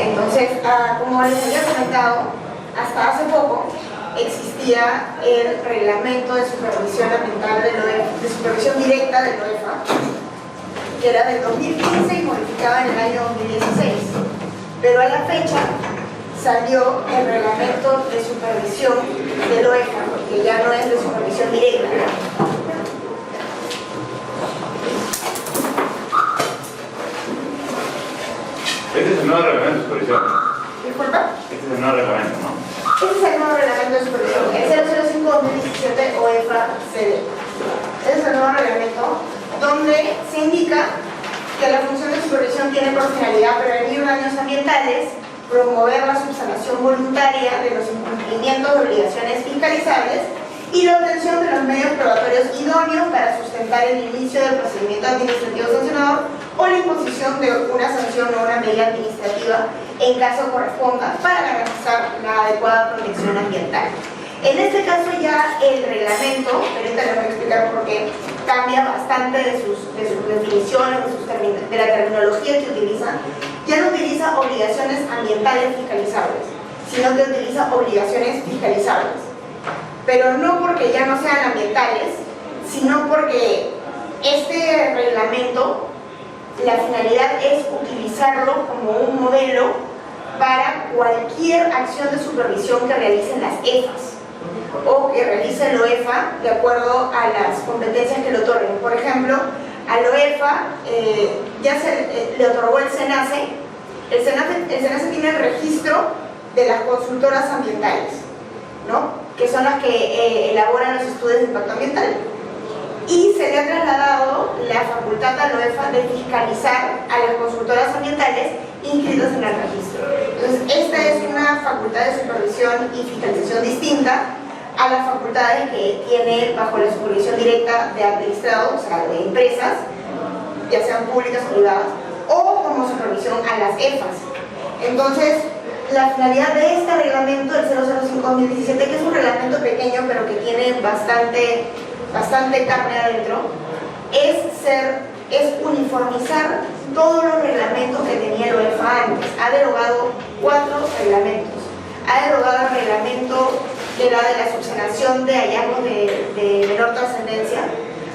Entonces, como les había comentado, hasta hace poco existía el reglamento de supervisión ambiental de supervisión directa del OEFA, que era del 2015 y modificado en el año 2016. Pero a la fecha salió el reglamento de supervisión del OEFA, que ya no es de supervisión directa. Este es el nuevo reglamento de supervisión. ¿Disculpa? Este es el nuevo reglamento, ¿no? Este es el nuevo reglamento de supervisión, el 005-2017 OEFA-CD. Este es el nuevo reglamento donde se indica que la función de supervisión tiene por finalidad prevenir daños ambientales, promover la subsanación voluntaria de los incumplimientos de obligaciones fiscalizables y la obtención de los medios probatorios idóneos para sustentar el inicio del procedimiento administrativo sancionador o la imposición de una sanción o una medida administrativa en caso corresponda para garantizar la adecuada protección ambiental. En este caso ya el reglamento, ahorita les voy a explicar por qué, cambia bastante de sus definiciones, de la terminología que utiliza. Ya no utiliza obligaciones ambientales fiscalizables, sino que utiliza obligaciones fiscalizables. Pero no porque ya no sean ambientales, sino porque este reglamento, la finalidad es utilizarlo como un modelo para cualquier acción de supervisión que realicen las EFAs o que realice el OEFA de acuerdo a las competencias que le otorguen. Por ejemplo, al OEFA ya se le otorgó el SENACE. El SENACE tiene el registro de las consultoras ambientales, ¿no?, que son las que elaboran los estudios de impacto ambiental. Y se le ha trasladado la facultad al OEFA de fiscalizar a las consultoras ambientales inscritas en el registro. Entonces, esta es una facultad de supervisión y fiscalización distinta a las facultades que tiene bajo la supervisión directa de administrados, o sea, de empresas, ya sean públicas o privadas, o como supervisión a las EFAs. Entonces, la finalidad de este reglamento, el 005-2017, que es un reglamento pequeño pero que tiene bastante carne adentro, es uniformizar todos los reglamentos que tenía el OEFA antes. Ha derogado 4 reglamentos. Ha derogado el reglamento que era de la subsanación de hallazgos de menor trascendencia.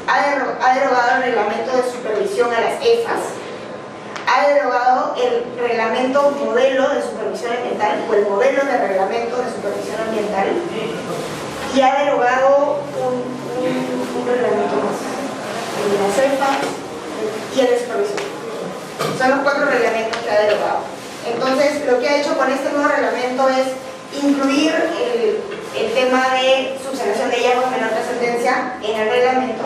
Ha derogado el reglamento de supervisión a las EFAs. Ha derogado el reglamento modelo de supervisión ambiental o el modelo de reglamento de supervisión ambiental y ha derogado un reglamento más, el de las EFAs y el de supervisión. Son los 4 reglamentos que ha derogado. Entonces, lo que ha hecho con este nuevo reglamento es incluir el tema de subsanación de hallazgos de menor trascendencia en el reglamento,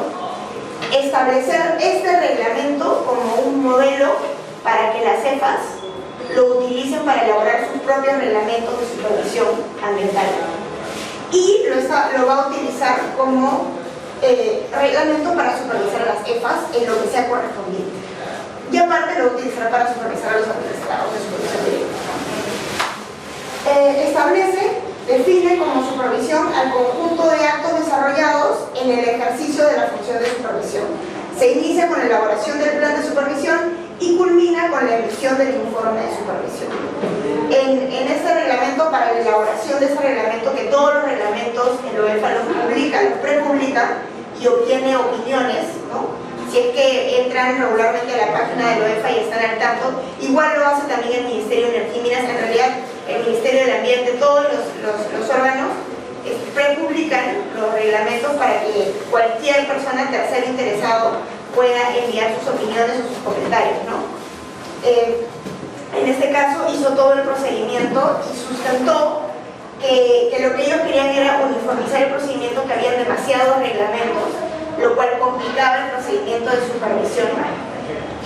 establecer este reglamento como un modelo para que las EFAs lo utilicen para elaborar sus propios reglamentos de supervisión ambiental. Y lo va a utilizar como reglamento para supervisar a las EFAs en lo que sea correspondiente. Y aparte lo va a utilizar para supervisar a los administrados de supervisión directa. Define como supervisión al conjunto de actos desarrollados en el ejercicio de la función de supervisión. Se inicia con la elaboración del plan de supervisión y culmina con la emisión del informe de supervisión. En este reglamento, para la elaboración de ese reglamento, que todos los reglamentos el OEFA los prepublica y obtiene opiniones, ¿no?, si es que entran regularmente a la página del OEFA y están al tanto. Igual lo hace también el Ministerio de Energía y Minas. En realidad, el Ministerio del Ambiente, todos los órganos prepublican los reglamentos para que cualquier persona tercero interesado pueda enviar sus opiniones o sus comentarios, ¿no? En este caso hizo todo el procedimiento y sustentó que lo que ellos querían era uniformizar el procedimiento, que habían demasiados reglamentos, lo cual complicaba el procedimiento de supervisión,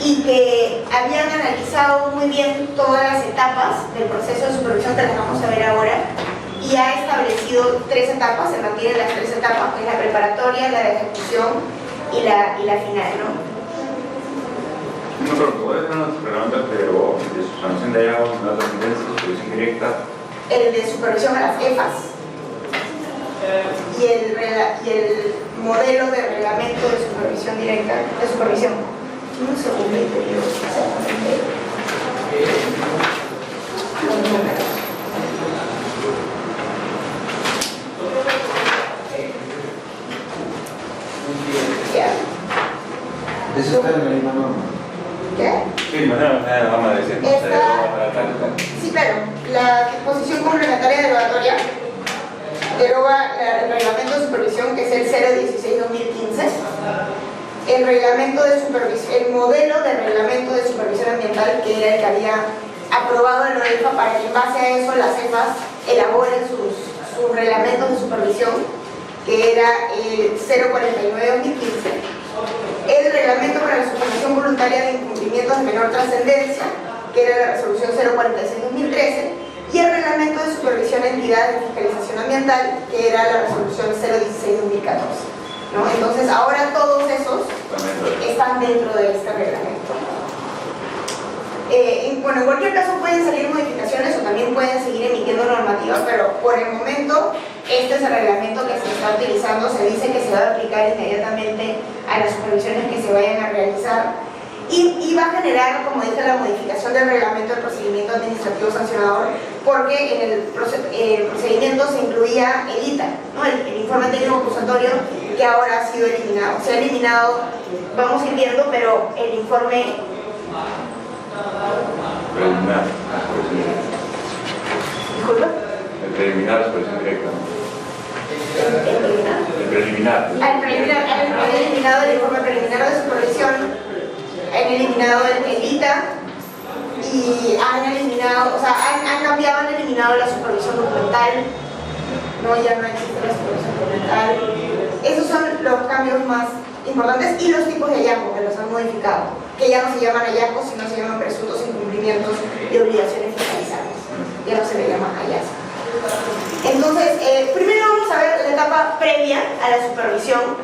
y que habían analizado muy bien todas las etapas del proceso de supervisión, que las vamos a ver ahora, y ha establecido 3 etapas. Se mantienen las 3 etapas, que es la preparatoria, la de ejecución y la final, ¿no? No, pero ¿cuáles son los reglamentos de subsanación de hallazgos, menor trascendencia, supervisión directa? El de supervisión a las EFAs y el modelo de reglamento de supervisión directa, de supervisión. Un segundito, yo exactamente. La disposición complementaria derogatoria deroga el reglamento de supervisión, que es el 016-2015, el reglamento de supervisión, el modelo de reglamento de supervisión ambiental, que era el que había aprobado el OEFA, para que en base a eso las CEFAS elaboren sus reglamentos de supervisión, que era el 049-2015, el reglamento para la supervisión voluntaria de incumplimientos de menor trascendencia, que era la resolución 046-2013, y el reglamento de supervisión de entidades de fiscalización ambiental, que era la resolución 016-2014. ¿no? Entonces ahora todos esos están dentro de este reglamento. Bueno, en cualquier caso pueden salir modificaciones o también pueden seguir emitiendo normativa, pero por el momento este es el reglamento que se está utilizando. Se dice que se va a aplicar inmediatamente a las supervisiones que se vayan a realizar y va a generar, como dije, la modificación del reglamento del procedimiento administrativo sancionador, porque en el procedimiento se incluía el ITA, ¿no? el informe técnico acusatorio, que ahora ha sido eliminado. Se ha eliminado, vamos a ir viendo, pero el informe preliminar. ¿Disculpa? El preliminar es expresión directa. El preliminar. Han eliminado el informe preliminar de supervisión, han eliminado el ITA y han eliminado, o sea, han cambiado, han eliminado la supervisión documental. No, ya no existe la supervisión documental. Esos son los cambios más importantes, y los tipos de hallazgos que los han modificado, que ya no se llaman hallazgos, sino se llaman presuntos incumplimientos de obligaciones fiscalizables. Ya no se le llama hallazgo. Entonces, primero vamos a ver la etapa previa a la supervisión,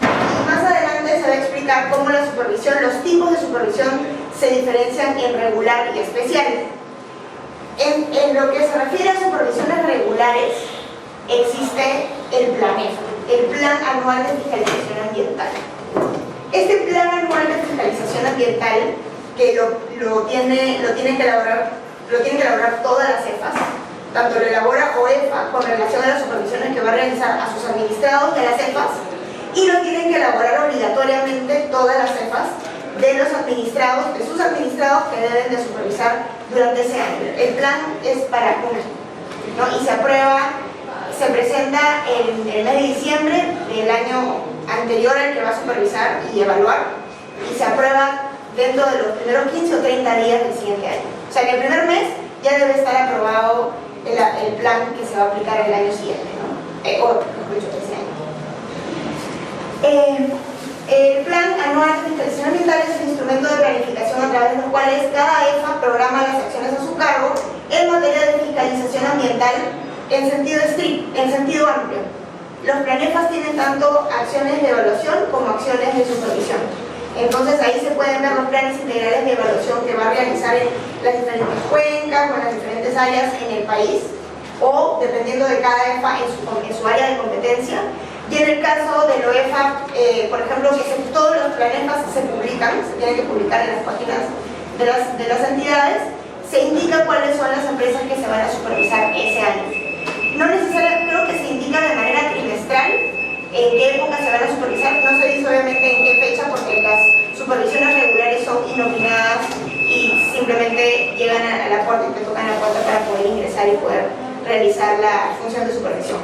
y más adelante se va a explicar cómo la supervisión, los tipos de supervisión se diferencian en regular y especial. En lo que se refiere a supervisiones regulares, existe el PLANEF, el Plan Anual de Fiscalización Ambiental. Este Plan Anual de Fiscalización Ambiental, que lo tienen que elaborar todas las CEFAS, tanto lo elabora OEFA con relación a las supervisiones que va a realizar a sus administrados de las CEFAS, y lo tienen que elaborar obligatoriamente todas las CEFAS de los administrados, de sus administrados que deben de supervisar durante ese año. El plan es para un año, ¿no? Y se aprueba, se presenta en el mes de diciembre del año anterior al que va a supervisar y evaluar, y se aprueba dentro de los primeros 15 o 30 días del siguiente año. O sea que el primer mes ya debe estar aprobado el plan que se va a aplicar el año siguiente, ¿no? O mejor dicho, ese año. El Plan Anual de Fiscalización Ambiental es un instrumento de planificación a través de los cuales cada EFA programa las acciones a su cargo en materia de fiscalización ambiental en sentido estricto, en sentido amplio. Los planefas tienen tanto acciones de evaluación como acciones de supervisión. Entonces ahí se pueden ver los planes integrales de evaluación que va a realizar en las diferentes cuencas o en las diferentes áreas en el país, o dependiendo de cada EFA en su área de competencia. Y en el caso del OEFA, por ejemplo, que todos los planefas se publican, se tienen que publicar en las páginas de las entidades, se indica cuáles son las empresas que se van a supervisar ese año. No necesariamente, creo que se indica de manera trimestral en qué época se van a supervisar. No se dice obviamente en qué fecha, porque las supervisiones regulares son inopinadas y simplemente llegan a la puerta y te tocan la puerta para poder ingresar y poder realizar la función de supervisión.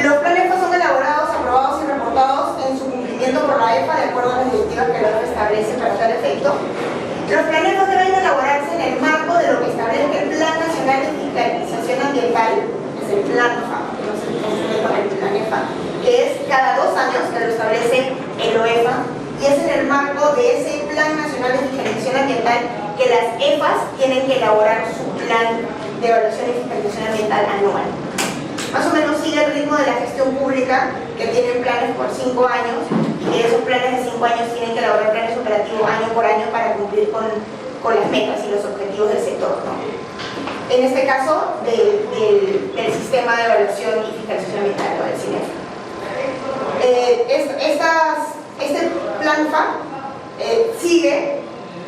Los planefas son elaborados, aprobados y reportados en su cumplimiento por la EFA de acuerdo a las directivas que la EFA establece para tal efecto. Los planefas deben elaborarse en el marco de lo que establece el Plan Nacional de Fiscalización Ambiental, es el PLANFA, que no se confunde con el PLANEFA, que es cada 2 años que lo establece el OEFA, y es en el marco de ese Plan Nacional de Fiscalización Ambiental que las EFAs tienen que elaborar su plan de evaluación y fiscalización ambiental anual. Más o menos sigue el ritmo de la gestión pública, que tienen planes por 5 años, y que esos planes de 5 años tienen que elaborar planes operativos año por año para cumplir con las metas y los objetivos del sector, ¿no? En este caso, del sistema de evaluación y fiscalización ambiental, ¿no? Del CINEF. Este PLANFA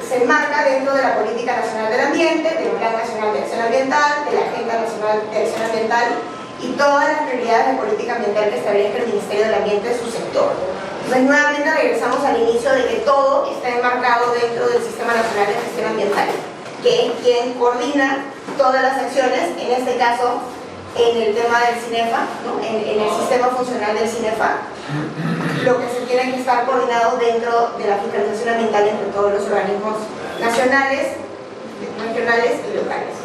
se enmarca dentro de la Política Nacional del Ambiente, del Plan Nacional de Acción Ambiental, de la Agenda Nacional de Acción Ambiental y todas las prioridades de política ambiental que establece el Ministerio del Ambiente de su sector. Entonces, nuevamente regresamos al inicio de que todo está enmarcado dentro del Sistema Nacional de Gestión Ambiental. que es quien coordina todas las acciones, en este caso en el tema del CINEFA, ¿no? en el sistema funcional del CINEFA, lo que se tiene que estar coordinado dentro de la fiscalización ambiental entre todos los organismos nacionales, regionales y locales.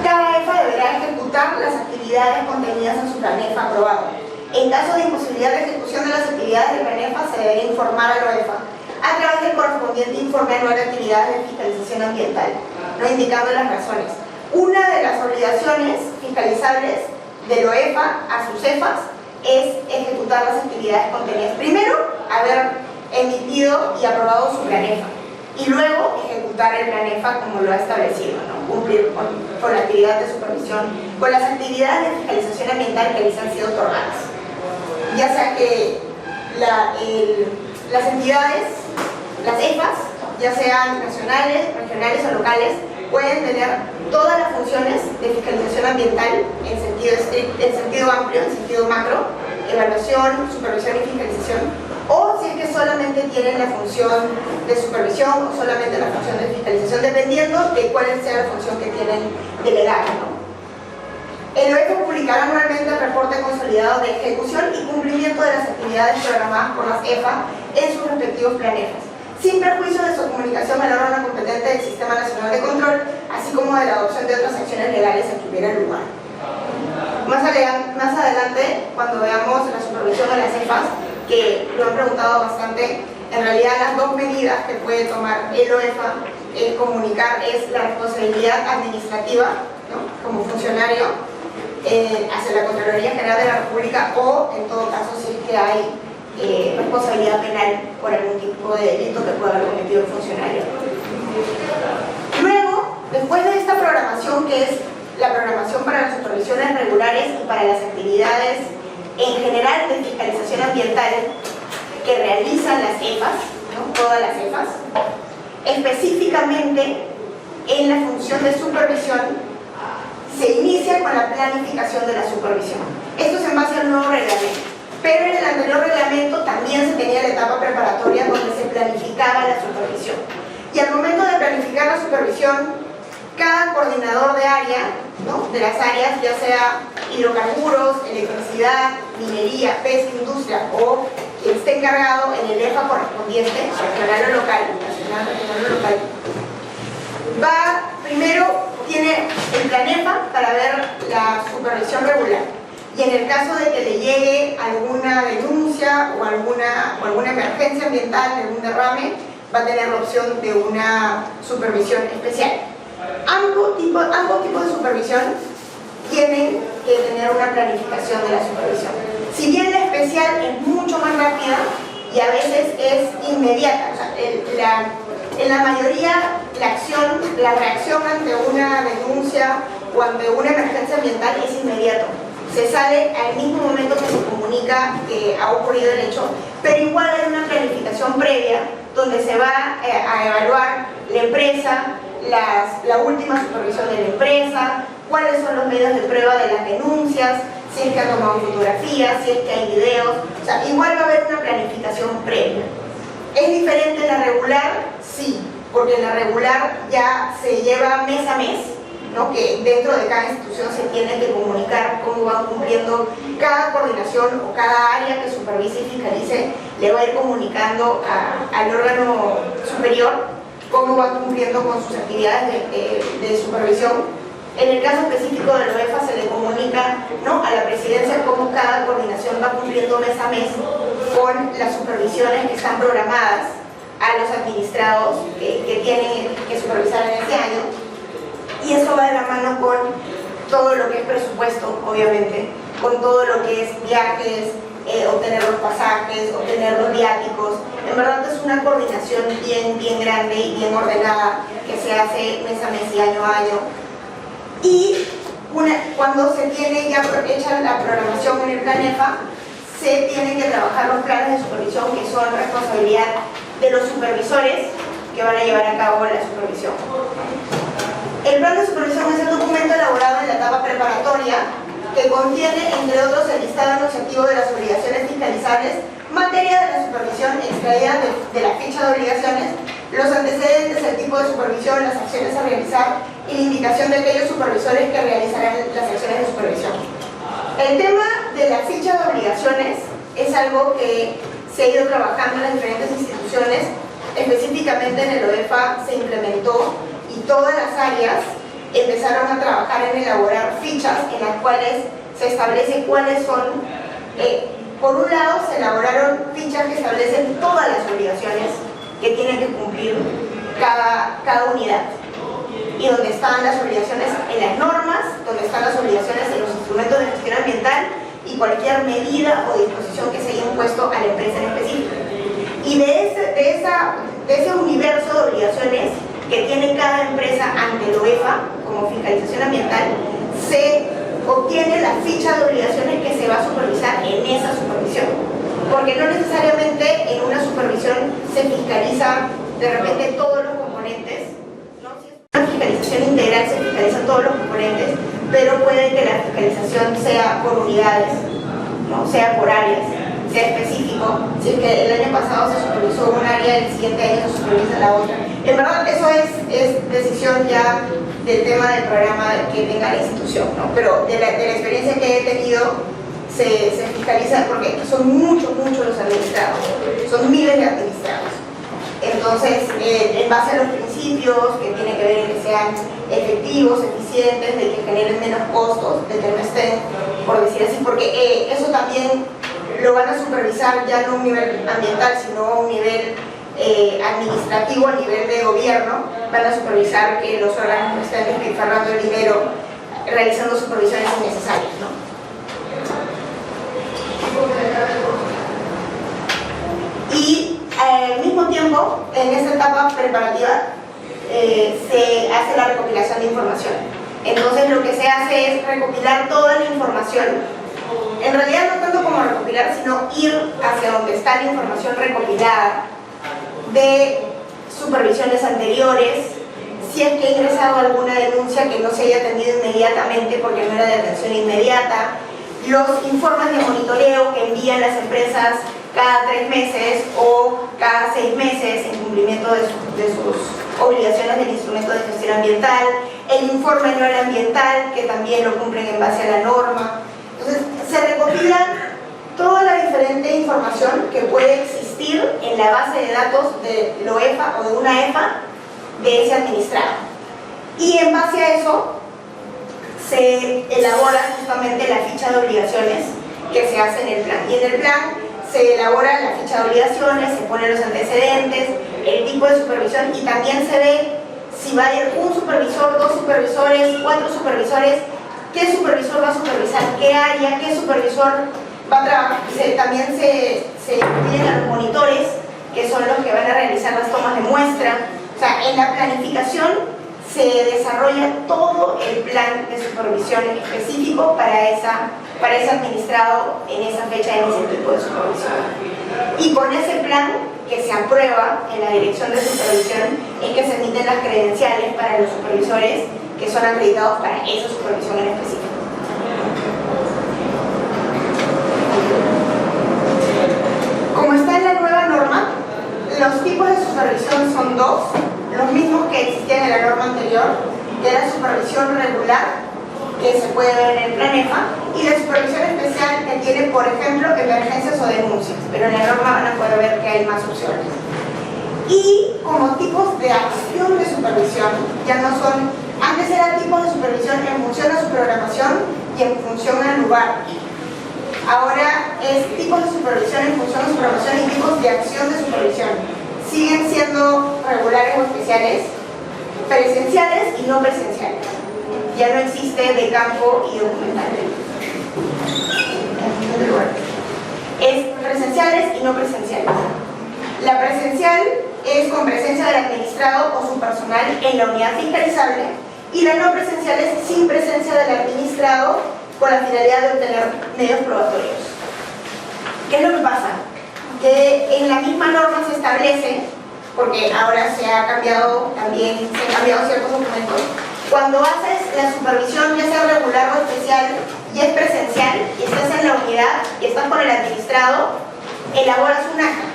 Cada EFA deberá ejecutar las actividades contenidas en su plan EFA aprobado. En caso de imposibilidad de ejecución de las actividades del plan EFA, se deberá informar a la OEFA a través del correspondiente informe anual de actividades de fiscalización ambiental, ¿no? Indicando las razones. Una de las obligaciones fiscalizables de la OEFA a sus EFAs es ejecutar las actividades contenidas. Primero, haber emitido y aprobado su plan EFA, y luego ejecutar el plan EFA como lo ha establecido, ¿no? Cumplir con la actividad de supervisión, con las actividades de fiscalización ambiental que les han sido otorgadas. Ya sea que las entidades, las EFAs, ya sean nacionales, regionales o locales, pueden tener todas las funciones de fiscalización ambiental en sentido amplio, en sentido macro, evaluación, supervisión y fiscalización, o si es que solamente tienen la función de supervisión o solamente la función de fiscalización, dependiendo de cuál sea la función que tienen delegada, ¿no? El OEFA publicará anualmente el reporte consolidado de ejecución y cumplimiento de las actividades programadas por las EFA en sus respectivos planes, sin perjuicio de su comunicación al órgano competente del Sistema Nacional de Control, así como de la adopción de otras acciones legales en que hubiera lugar. Más adelante, cuando veamos la supervisión de las EFAs, que lo han preguntado bastante, en realidad las dos medidas que puede tomar el OEFA en comunicar es la responsabilidad administrativa, ¿no? Como funcionario hacia la Contraloría General de la República, o en todo caso si es que hay responsabilidad penal por algún tipo de delito que pueda haber cometido el funcionario. Luego, después de esta programación, que es la programación para las supervisiones regulares y para las actividades en general de fiscalización ambiental que realizan las EFAs, ¿no? Todas las EFAs, específicamente en la función de supervisión, se inicia con la planificación de la supervisión. Esto es en base al nuevo reglamento, pero en el anterior reglamento también se tenía la etapa preparatoria donde se planificaba la supervisión. Y al momento de planificar la supervisión, cada coordinador de área, ¿no? De las áreas, ya sea hidrocarburos, electricidad, minería, pesca, industria, o quien esté encargado en el EFA correspondiente, regional o local, nacional, regional o local, primero tiene el plan EFA para ver la supervisión regular, y en el caso de que le llegue alguna denuncia o alguna emergencia ambiental, algún derrame, va a tener la opción de una supervisión especial. Ambos tipos de supervisión tienen que tener una planificación de la supervisión. Si bien la especial es mucho más rápida y a veces es inmediata, o sea, en la mayoría la reacción ante una denuncia o ante una emergencia ambiental es inmediato. Se sale al mismo momento que se comunica que ha ocurrido el hecho, pero igual hay una planificación previa donde se va a evaluar la empresa, la última supervisión de la empresa, cuáles son los medios de prueba de las denuncias, si es que han tomado fotografías, si es que hay videos, o sea, igual va a haber una planificación previa. ¿Es diferente la regular? Sí, porque en la regular ya se lleva mes a mes, ¿no? Que dentro de cada institución se tiene que comunicar cómo van cumpliendo cada coordinación o cada área que supervise y fiscalice, le va a ir comunicando al órgano superior cómo va cumpliendo con sus actividades de supervisión. En el caso específico de la OEFA se le comunica, ¿no? A la presidencia cómo cada coordinación va cumpliendo mes a mes con las supervisiones que están programadas a los administrados que tienen que supervisar en este año, y eso va de la mano con todo lo que es presupuesto, obviamente, con todo lo que es viajes, obtener los pasajes, obtener los viáticos. En verdad es una coordinación bien grande y bien ordenada que se hace mes a mes y año a año. Y cuando se tiene ya hecha la programación en el plan EFA, se tienen que trabajar los planes de supervisión, que son responsabilidad de los supervisores que van a llevar a cabo la supervisión. El plan de supervisión es el documento elaborado en la etapa preparatoria que contiene, entre otros, el listado enunciativo de las obligaciones fiscalizables Materia de la supervisión extraída de la ficha de obligaciones, los antecedentes, el tipo de supervisión, las acciones a realizar y la indicación de aquellos supervisores que realizarán las acciones de supervisión. El tema de la ficha de obligaciones es algo que se ha ido trabajando en las diferentes instituciones, específicamente en el OEFA se implementó y todas las áreas empezaron a trabajar en elaborar fichas en las cuales se establece cuáles son, por un lado se elaboraron fichas que establecen todas las obligaciones que tiene que cumplir cada unidad y donde están las obligaciones en las normas, donde están las obligaciones en los instrumentos de gestión ambiental y cualquier medida o disposición que se haya impuesto a la empresa en específico. Y de ese universo de obligaciones que tiene cada empresa ante el OEFA como fiscalización ambiental, se obtiene la ficha de obligaciones que se va a supervisar en esa supervisión. Porque no necesariamente en una supervisión se fiscaliza de repente todos los componentes, ¿no? Si es una fiscalización integral se fiscalizan todos los componentes, pero puede que la fiscalización sea por unidades, ¿no? Sea por áreas, sea específico. Si es que el año pasado se supervisó un área, el siguiente año se supervisa la otra. En verdad eso es decisión ya del tema del programa que tenga la institución, ¿no? Pero de la experiencia que he tenido se fiscaliza porque son muchos los administrados, son miles de administrados. Entonces, en base a los principios que tienen que ver en que sean efectivos, eficientes, de que generen menos costos, de que no estén, por decir así, porque eso también lo van a supervisar ya no a un nivel ambiental, sino a un nivel administrativo, a nivel de gobierno, van a supervisar que los órganos no estén despilfarrando el dinero realizando supervisiones innecesarias, ¿no? Y al mismo tiempo, en esta etapa preparativa, se hace la recopilación de información. Entonces lo que se hace es recopilar toda la información, en realidad no tanto como recopilar, sino ir hacia donde está la información recopilada de supervisiones anteriores, si es que ha ingresado alguna denuncia que no se haya atendido inmediatamente porque no era de atención inmediata, los informes de monitoreo que envían las empresas cada 3 meses o cada 6 meses en cumplimiento de sus obligaciones del instrumento de gestión ambiental, el informe anual ambiental que también lo cumplen en base a la norma. Entonces se recopila toda la diferente información que puede existir en la base de datos de la OEFA o de una EFA de ese administrado. Y en base a eso se elabora justamente la ficha de obligaciones que se hace en el plan. Y en el plan se elabora la ficha de obligaciones, se ponen los antecedentes, el tipo de supervisión y también se ve si va a ir un supervisor, 2 supervisores, 4 supervisores, qué supervisor va a supervisar, qué área, qué supervisor va a trabajar. También se incluyen a los monitores, que son los que van a realizar las tomas de muestra. O sea, en la planificación se desarrolla todo el plan de supervisión específico para ese administrado en esa fecha, en ese tipo de supervisión. Y con ese plan que se aprueba en la dirección de supervisión es que se emiten las credenciales para los supervisores que son acreditados para esa supervisión en específico. Como está en la nueva norma, los tipos de supervisión son 2, los mismos que existían en la norma anterior, que era supervisión regular, que se puede ver en el plan EFA, y la supervisión especial que tiene, por ejemplo, emergencias o denuncias, pero en la norma van a poder ver que hay más opciones. Y como tipos de acción de supervisión, ya no son, antes eran tipos de supervisión en función a su programación y en función al lugar. Ahora es tipos de supervisión en función a su programación y tipos de acción de supervisión. Siguen siendo regulares o especiales, presenciales y no presenciales. Ya no existe de campo y documental. Es presenciales y no presenciales. La presencial es con presencia del administrado o su personal en la unidad fiscalizable y la no presencial es sin presencia del administrado con la finalidad de obtener medios probatorios. ¿Qué es lo que pasa? Que en la misma norma se establece, porque ahora se ha cambiado también, se han cambiado ciertos documentos, cuando haces la supervisión, ya sea regular o especial, y es presencial, y estás en la unidad, y estás con el administrado, elaboras un acta.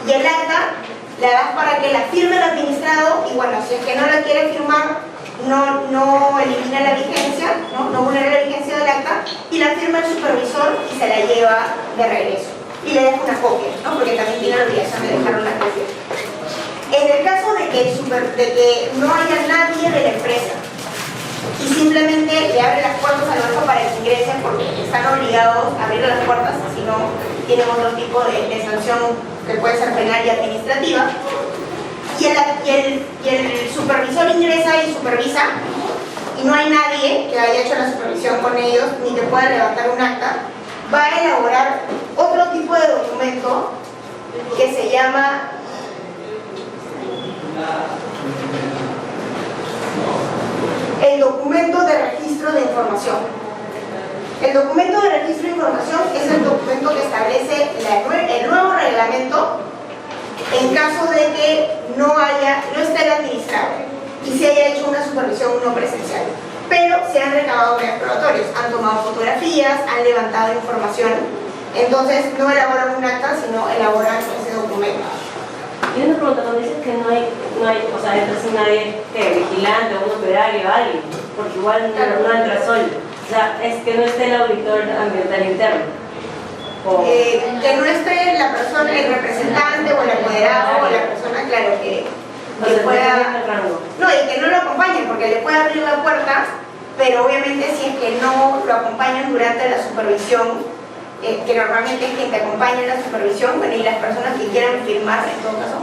Y el acta la das para que la firme el administrado y bueno, si es que no la quiere firmar, no elimina la vigencia, no vulnera la vigencia del acta y la firma el supervisor y se la lleva de regreso. Y le deja una copia, porque también tiene la obligación de dejar una copia. En el caso de que no haya nadie de la empresa y simplemente le abre las puertas al banco para que ingresen porque están obligados a abrir las puertas, si no tienen otro tipo de sanción que puede ser penal y administrativa, y el supervisor ingresa y supervisa y no hay nadie que haya hecho la supervisión con ellos ni que pueda levantar un acta, va a elaborar otro tipo de documento que se llama el documento de registro de información. El documento de registro de información es el documento que establece el nuevo reglamento en caso de que no esté el administrado y se haya hecho una supervisión no presencial. Pero se han recabado medios probatorios, han tomado fotografías, han levantado información. Entonces no elaboran un acta, sino elaboran ese documento. Y una pregunta, cuando dices que no hay, o sea, entra sin nadie, vigilante o un operario, alguien, porque igual no entra solo. O sea, es que no esté el auditor ambiental interno. Que no esté la persona, el representante o el apoderado o la persona, claro, que pueda... No, y que no lo acompañen, porque le puede abrir la puerta, pero obviamente si es que no lo acompañan durante la supervisión, que normalmente es quien te acompaña en la supervisión, bueno, y las personas que quieran firmar, en todo caso,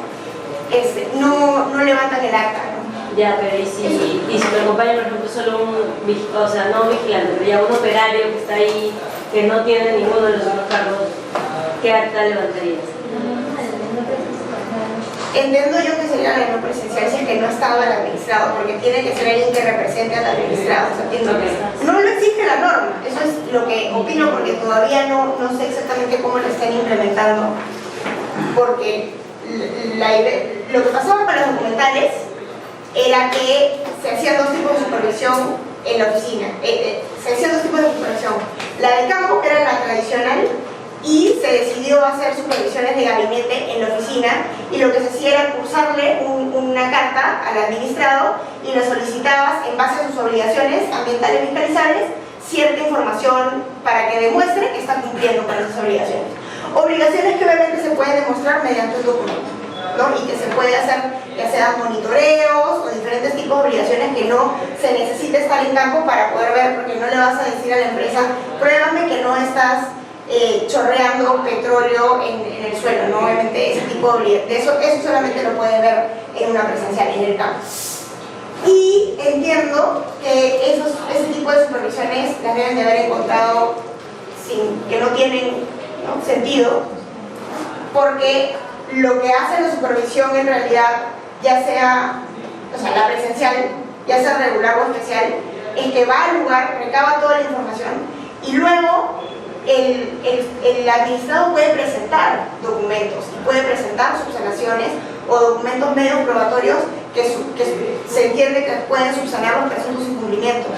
no levantan el acta, ¿no? Ya, pero ¿y si me acompaña, por ejemplo, solo o sea, no un vigilante, pero ya un operario que está ahí, que no tiene ninguno de los otros cargos, ¿qué acta levantarías? Entiendo yo que sería la no presencial si es que no estaba el administrado, porque tiene que ser alguien que represente al administrado. O sea, no lo exige la norma, eso es lo que opino, porque todavía no sé exactamente cómo lo están implementando, porque lo que pasaba con los documentales era que se hacían dos tipos de supervisión en la oficina. Se hacían dos tipos de supervisión. La de campo, que era la tradicional, y se decidió hacer supervisiones de gabinete en la oficina, y lo que se hacía era cursarle una carta al administrado y le solicitabas, en base a sus obligaciones ambientales y fiscalizables, cierta información para que demuestre que está cumpliendo con esas obligaciones. Obligaciones que obviamente se pueden demostrar mediante un documento, ¿no? Y que se puede hacer ya sea monitoreos o diferentes tipos de obligaciones que no se necesita estar en campo para poder ver, porque no le vas a decir a la empresa, pruébame que no estás chorreando petróleo en el suelo, ¿no? Obviamente ese tipo de eso solamente lo puede ver en una presencial, en el campo. Y entiendo que ese tipo de supervisiones las deben de haber encontrado que no tienen, ¿no?, sentido, porque lo que hace la supervisión en realidad, ya sea, o sea, la presencial, ya sea regular o especial, es que va al lugar, recaba toda la información y luego el administrado puede presentar documentos y puede presentar subsanaciones o documentos medios probatorios que se entiende que pueden subsanar los presuntos incumplimientos.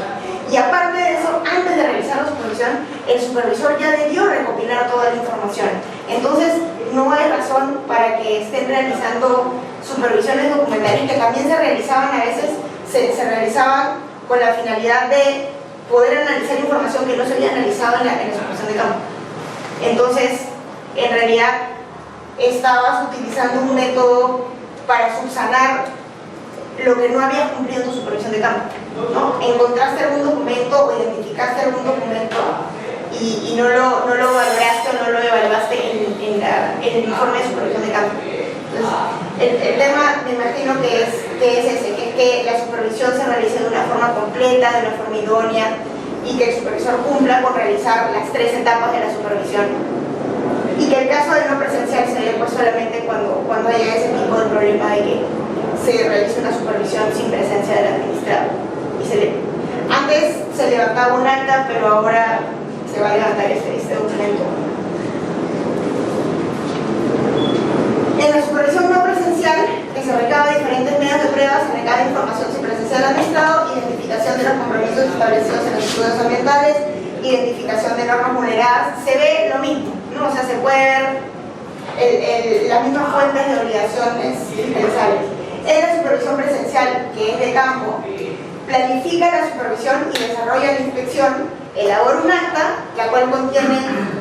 Y aparte de eso, antes de realizar la supervisión, el supervisor ya debió recopilar toda la información. Entonces, no hay razón para que estén realizando supervisiones documentales que también se realizaban a veces, se realizaban con la finalidad de poder analizar información que no se había analizado en la supervisión de campo. Entonces, en realidad, estabas utilizando un método para subsanar lo que no habías cumplido en tu supervisión de campo, ¿no? Encontraste algún documento o identificaste algún documento y no lo valoraste o no lo evaluaste en el informe de supervisión de campo. Entonces, el tema me imagino que es ese, que es que la supervisión se realice de una forma completa, de una forma idónea, y que el supervisor cumpla con realizar las 3 etapas de la supervisión, y que el caso de no presencial se dé pues solamente cuando haya ese tipo de problema de que se realice una supervisión sin presencia del administrado. Antes se levantaba un acta, pero ahora se va a levantar este documento. En la supervisión no presencial, que se recaba diferentes medios de prueba, se recaba información sin presencia del administrado, identificación de los compromisos establecidos en los estudios ambientales, identificación de normas vulneradas, se ve lo mismo, ¿no? O sea, se puede ver las mismas fuentes de obligaciones fiscalizables. En la supervisión presencial, que es de campo, planifica la supervisión y desarrolla la inspección, elabora un acta, la cual contiene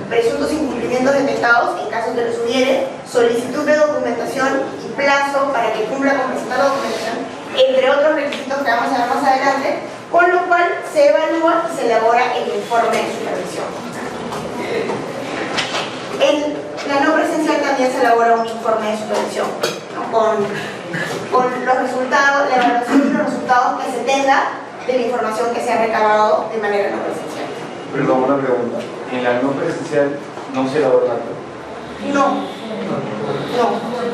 presuntos incumplimientos detectados, en caso que los hubiere, solicitud de documentación y plazo para que cumpla con presentar la documentación, entre otros requisitos que vamos a ver más adelante, con lo cual se evalúa y se elabora el informe de supervisión. En la no presencial también se elabora un informe de supervisión, ¿no? con los resultados, la evaluación y los resultados que se tenga de la información que se ha recabado de manera no presencial. Perdón, una pregunta. ¿En la no presencial no se elabora nada? No.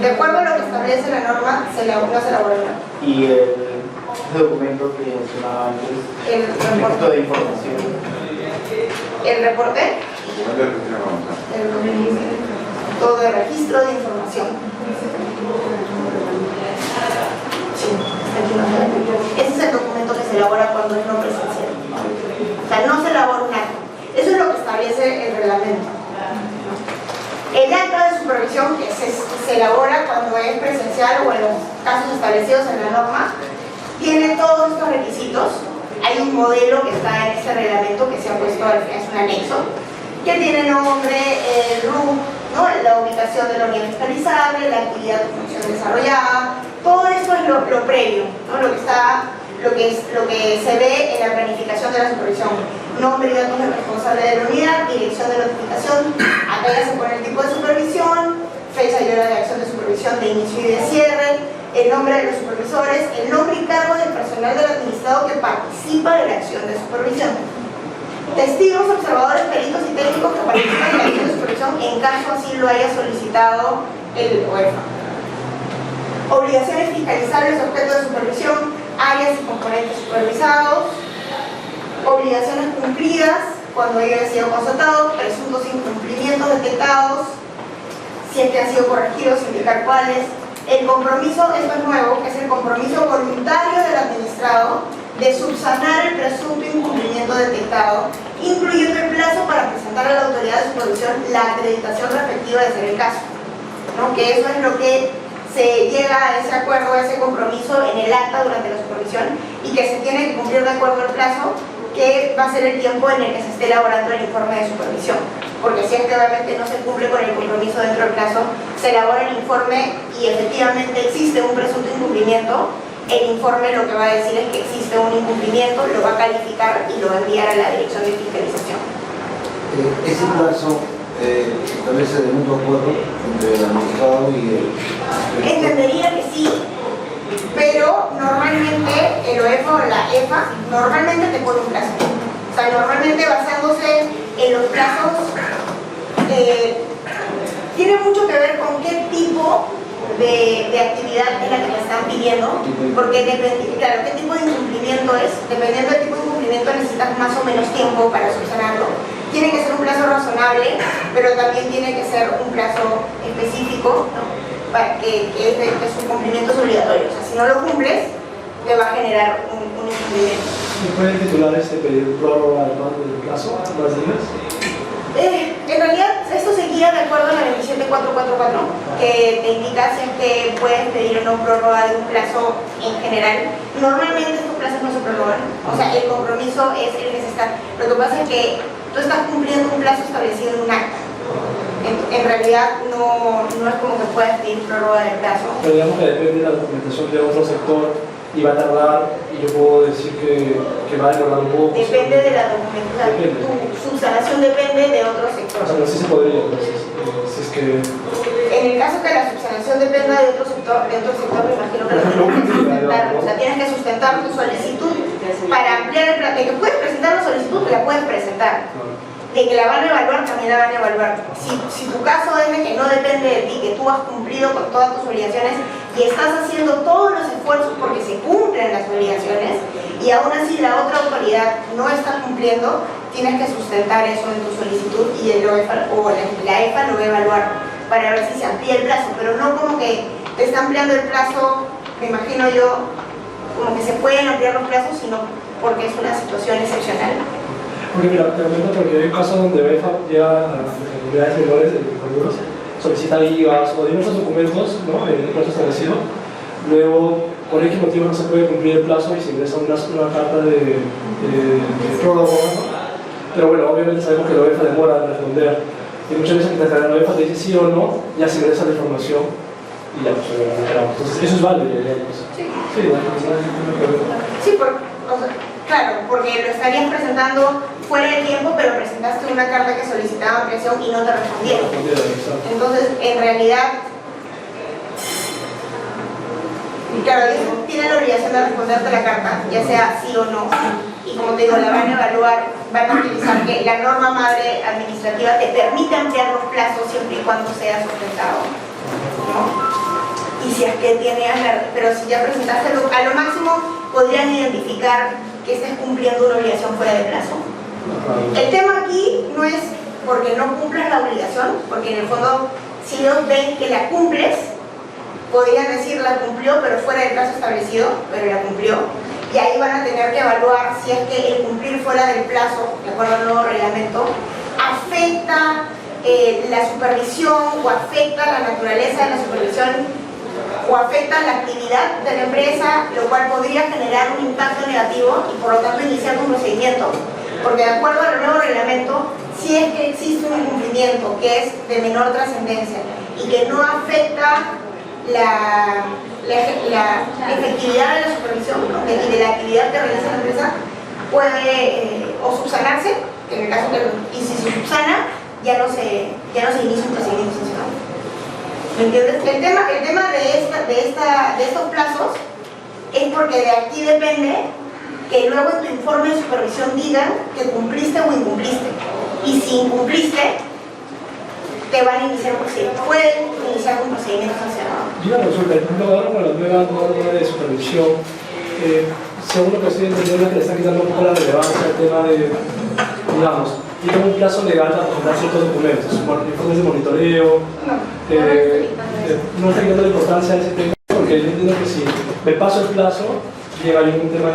De acuerdo a lo que establece la norma, no se elabora nada. ¿Y el documento que mencionaba antes? El reporte de información. ¿El reporte? ¿Cuánto es que vamos a? Todo el registro de información. Sí, ese es el documento que se elabora cuando es no presencial. O sea, no se elabora un acta. Eso es lo que establece el reglamento. El acta de supervisión que se elabora cuando es presencial o en los casos establecidos en la norma, tiene todos estos requisitos. Hay un modelo que está en este reglamento que se ha puesto, es un anexo, que tiene nombre, RUC, ¿no? La ubicación de la unidad fiscalizable, la actividad o función desarrollada. Todo esto es lo previo, ¿no? Lo que se ve en la planificación de la supervisión. Nombre y datos del responsable de la unidad, dirección de notificación, acá ya se pone el tipo de supervisión, fecha y hora de acción de supervisión de inicio y de cierre, el nombre de los supervisores, el nombre y cargo del personal del administrado que participa de la acción de supervisión. Testigos, observadores, peritos y técnicos que participan de la acción de supervisión en caso así lo haya solicitado el UEFA. Obligaciones fiscalizables, objeto de supervisión, áreas y componentes supervisados, obligaciones cumplidas cuando haya sido constatado, presuntos incumplimientos detectados, si es que han sido corregidos, indicar cuáles. El compromiso, esto es nuevo, que es el compromiso voluntario del administrado de subsanar el presunto incumplimiento detectado, incluyendo el plazo para presentar a la autoridad de supervisión la acreditación respectiva de ser el caso, ¿no? Que eso es lo que se llega a ese acuerdo, a ese compromiso en el acta durante la supervisión y que se tiene que cumplir de acuerdo al plazo, que va a ser el tiempo en el que se esté elaborando el informe de supervisión. Porque si es que obviamente no se cumple con el compromiso dentro del plazo, se elabora el informe y efectivamente existe un presunto incumplimiento, el informe lo que va a decir es que existe un incumplimiento, lo va a calificar y lo va a enviar a la dirección de fiscalización. Ese plazo establece de mutuo acuerdo entre el administrado y el... Entendería que sí, pero normalmente el OEFA o la EFA normalmente te pone un plazo. O sea, normalmente basándose en los plazos, tiene mucho que ver con qué tipo de actividad es la que te están pidiendo, porque claro, qué tipo de incumplimiento es, dependiendo del tipo de incumplimiento necesitas más o menos tiempo para subsanarlo. Tiene que ser un plazo razonable, pero también tiene que ser un plazo específico, ¿no? Para que sus cumplimientos obligatorios. O sea, si no lo cumples, te va a generar un incumplimiento. ¿Y puede el titular pedir prórroga del plazo, más días? En realidad, esto se guía de acuerdo a la 27444, que te indica si es que puedes pedir o no prórroga de un plazo en general. Normalmente estos plazos no se prorrogan, o sea, el compromiso es el que se está. Lo que pasa es que tú estás cumpliendo un plazo establecido en un acta. En realidad no es como que puedas pedir prórroga del plazo. Pero digamos que depende de la documentación de otro sector y va a tardar, y yo puedo decir que va a tardar un poco. Depende de la documentación. Tu subsanación depende de otro sector. O sea, pero sí se podría, entonces, si es que... En el caso que la subsanación dependa de otro sector, me imagino que lo tienes que sustentar. O sea, tienes que sustentar tu solicitud para ampliar el plazo. De que puedes presentar la solicitud, la puedes presentar. De que la van a evaluar, también la van a evaluar. Si tu caso es de que no depende de ti, que tú has cumplido con todas tus obligaciones y estás haciendo todos los esfuerzos porque se cumplen las obligaciones y aún así la otra autoridad no está cumpliendo, tienes que sustentar eso en tu solicitud y el OEFA, o la EFA lo va a evaluar para ver si se amplía el plazo, pero no como que te está ampliando el plazo, me imagino yo, como que se pueden ampliar los plazos, sino porque es una situación excepcional. Porque mira, te comento porque hay casos donde BEFA llega a las autoridades menores de seguros solicita gigas o diversos documentos, ¿no?, en el plazo establecido. Luego, por X motivo no se puede cumplir el plazo y se ingresa una carta de prórroga, ¿no? Pero bueno, obviamente sabemos que la OEFA demora en responder y muchas veces mientras la OEFA te dice sí o no, ya se ingresa la información y ya pues esperamos. Entonces eso es válido, digamos. Sí. Sí, no hay problema. Sí, claro, porque lo estarías presentando fuera de tiempo, pero presentaste una carta que solicitaba ampliación y no te respondieron. Entonces, en realidad, claro, ellos tienen la obligación de responderte la carta, ya sea sí o no. Y como te digo, la van a evaluar, van a utilizar que la norma madre administrativa te permite ampliar los plazos siempre y cuando sea sustentado, ¿no? Y si es que pero si ya presentaste, a lo máximo podrían identificar que estés cumpliendo una obligación fuera de plazo. El tema aquí no es porque no cumplas la obligación, porque en el fondo, si ellos ven que la cumples, podrían decir la cumplió, pero fuera del plazo establecido, pero la cumplió. Y ahí van a tener que evaluar si es que el cumplir fuera del plazo, de acuerdo al nuevo reglamento, afecta la supervisión o afecta la naturaleza de la supervisión o afecta la actividad de la empresa, lo cual podría generar un impacto negativo y por lo tanto iniciar un procedimiento. Porque de acuerdo al nuevo reglamento, si es que existe un incumplimiento que es de menor trascendencia y que no afecta la efectividad de la supervisión y de la actividad que realiza la empresa, puede o subsanarse, en el caso que, y si se subsana, ya no se inicia un procedimiento sancionado. ¿Me entiendes? El tema de estos plazos es porque de aquí depende que luego en tu informe de supervisión digan que cumpliste o incumpliste. Y si incumpliste, te van a iniciar un procedimiento, pueden iniciar un procedimiento sancionado. Yo una consulta, por ejemplo, ahora con la nueva norma de supervisión, según lo que estoy entendiendo es que le está quitando un poco la relevancia al tema de, digamos, yo tengo un plazo legal para presentar ciertos documentos, informes de monitoreo, no está quitando la importancia de ese tema, porque yo entiendo que si me paso el plazo, llega algún tema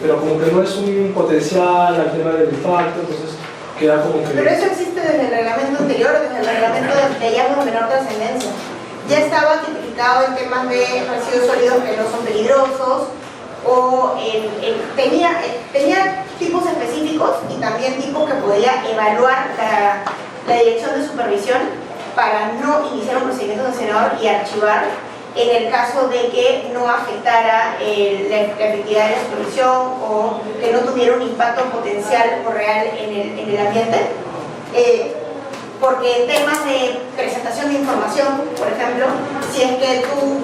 pero como que no es un potencial al tema del impacto, entonces queda como que... Pero eso existe desde el reglamento anterior, desde el reglamento de hallazgos de menor trascendencia. Ya estaba tipificado en temas de residuos sólidos que no son peligrosos, o tenía tipos específicos y también tipos que podía evaluar la dirección de supervisión para no iniciar un procedimiento sancionador y archivar en el caso de que no afectara la efectividad de la supervisión o que no tuviera un impacto potencial o real en el ambiente. Porque en temas de presentación de información, por ejemplo, si es que tú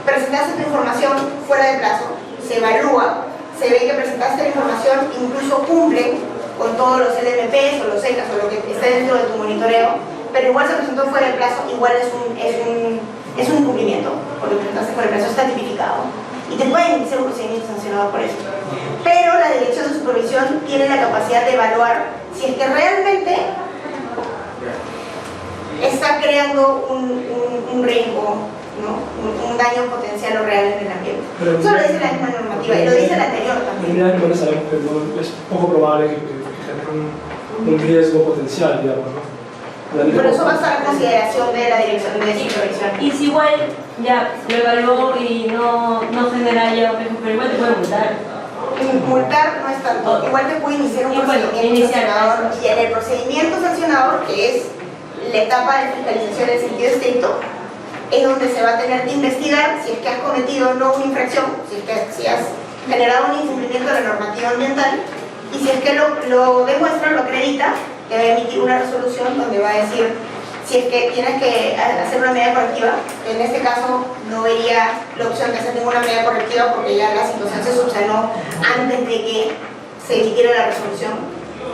presentaste tu información fuera de plazo, se evalúa, se ve que presentaste la información, incluso cumple con todos los LMPs o los ECAs o lo que esté dentro de tu monitoreo, pero igual se presentó fuera de plazo, igual es un incumplimiento, porque presentaste fuera de plazo, está tipificado. Y te pueden iniciar un procedimiento sancionado por eso. Pero la dirección de supervisión tiene la capacidad de evaluar si es que realmente está creando un riesgo, ¿no? un daño potencial o real en el ambiente. Eso lo dice la misma normativa y lo dice la anterior también. En sabemos que es poco probable que genere un riesgo potencial, digamos, ¿no? Por eso va a estar en consideración de la dirección de supervisión. Y si igual ya lo evaluó y no genera ya, pero igual te puede multar. Multar no es tanto, igual te puede iniciar un procedimiento sancionador y en el procedimiento sancionador, que es la etapa de fiscalización en el sentido estricto, es donde se va a tener que investigar si es que has cometido no una infracción, si has generado un incumplimiento de la normativa ambiental, y si es que lo demuestra, lo acredita, te va a emitir una resolución donde va a decir si es que tienes que hacer una medida correctiva. En este caso no vería la opción de hacer ninguna medida correctiva porque ya la situación se subsanó antes de que se emitiera la resolución,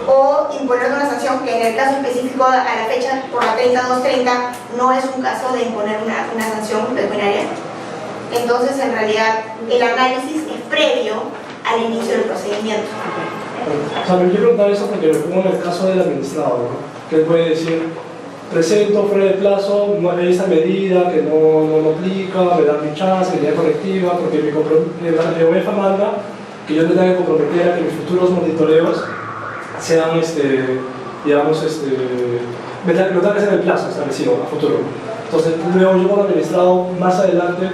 o imponer una sanción que en el caso específico a la fecha por la 3230 no es un caso de imponer una sanción pecuniaria. Entonces en realidad el análisis es previo al inicio del procedimiento. O sea, me quiero preguntar eso porque me pongo en el caso del administrador, ¿no? Que él puede decir, presento fuera de plazo, no hay esta medida que no aplica, me dan mi chance, medida correctiva, porque la UEFA manda que yo tenga que comprometer a que mis futuros monitoreos sean, digamos, lo tengo que hacer en el plazo establecido a futuro. Entonces, luego yo como administrado más adelante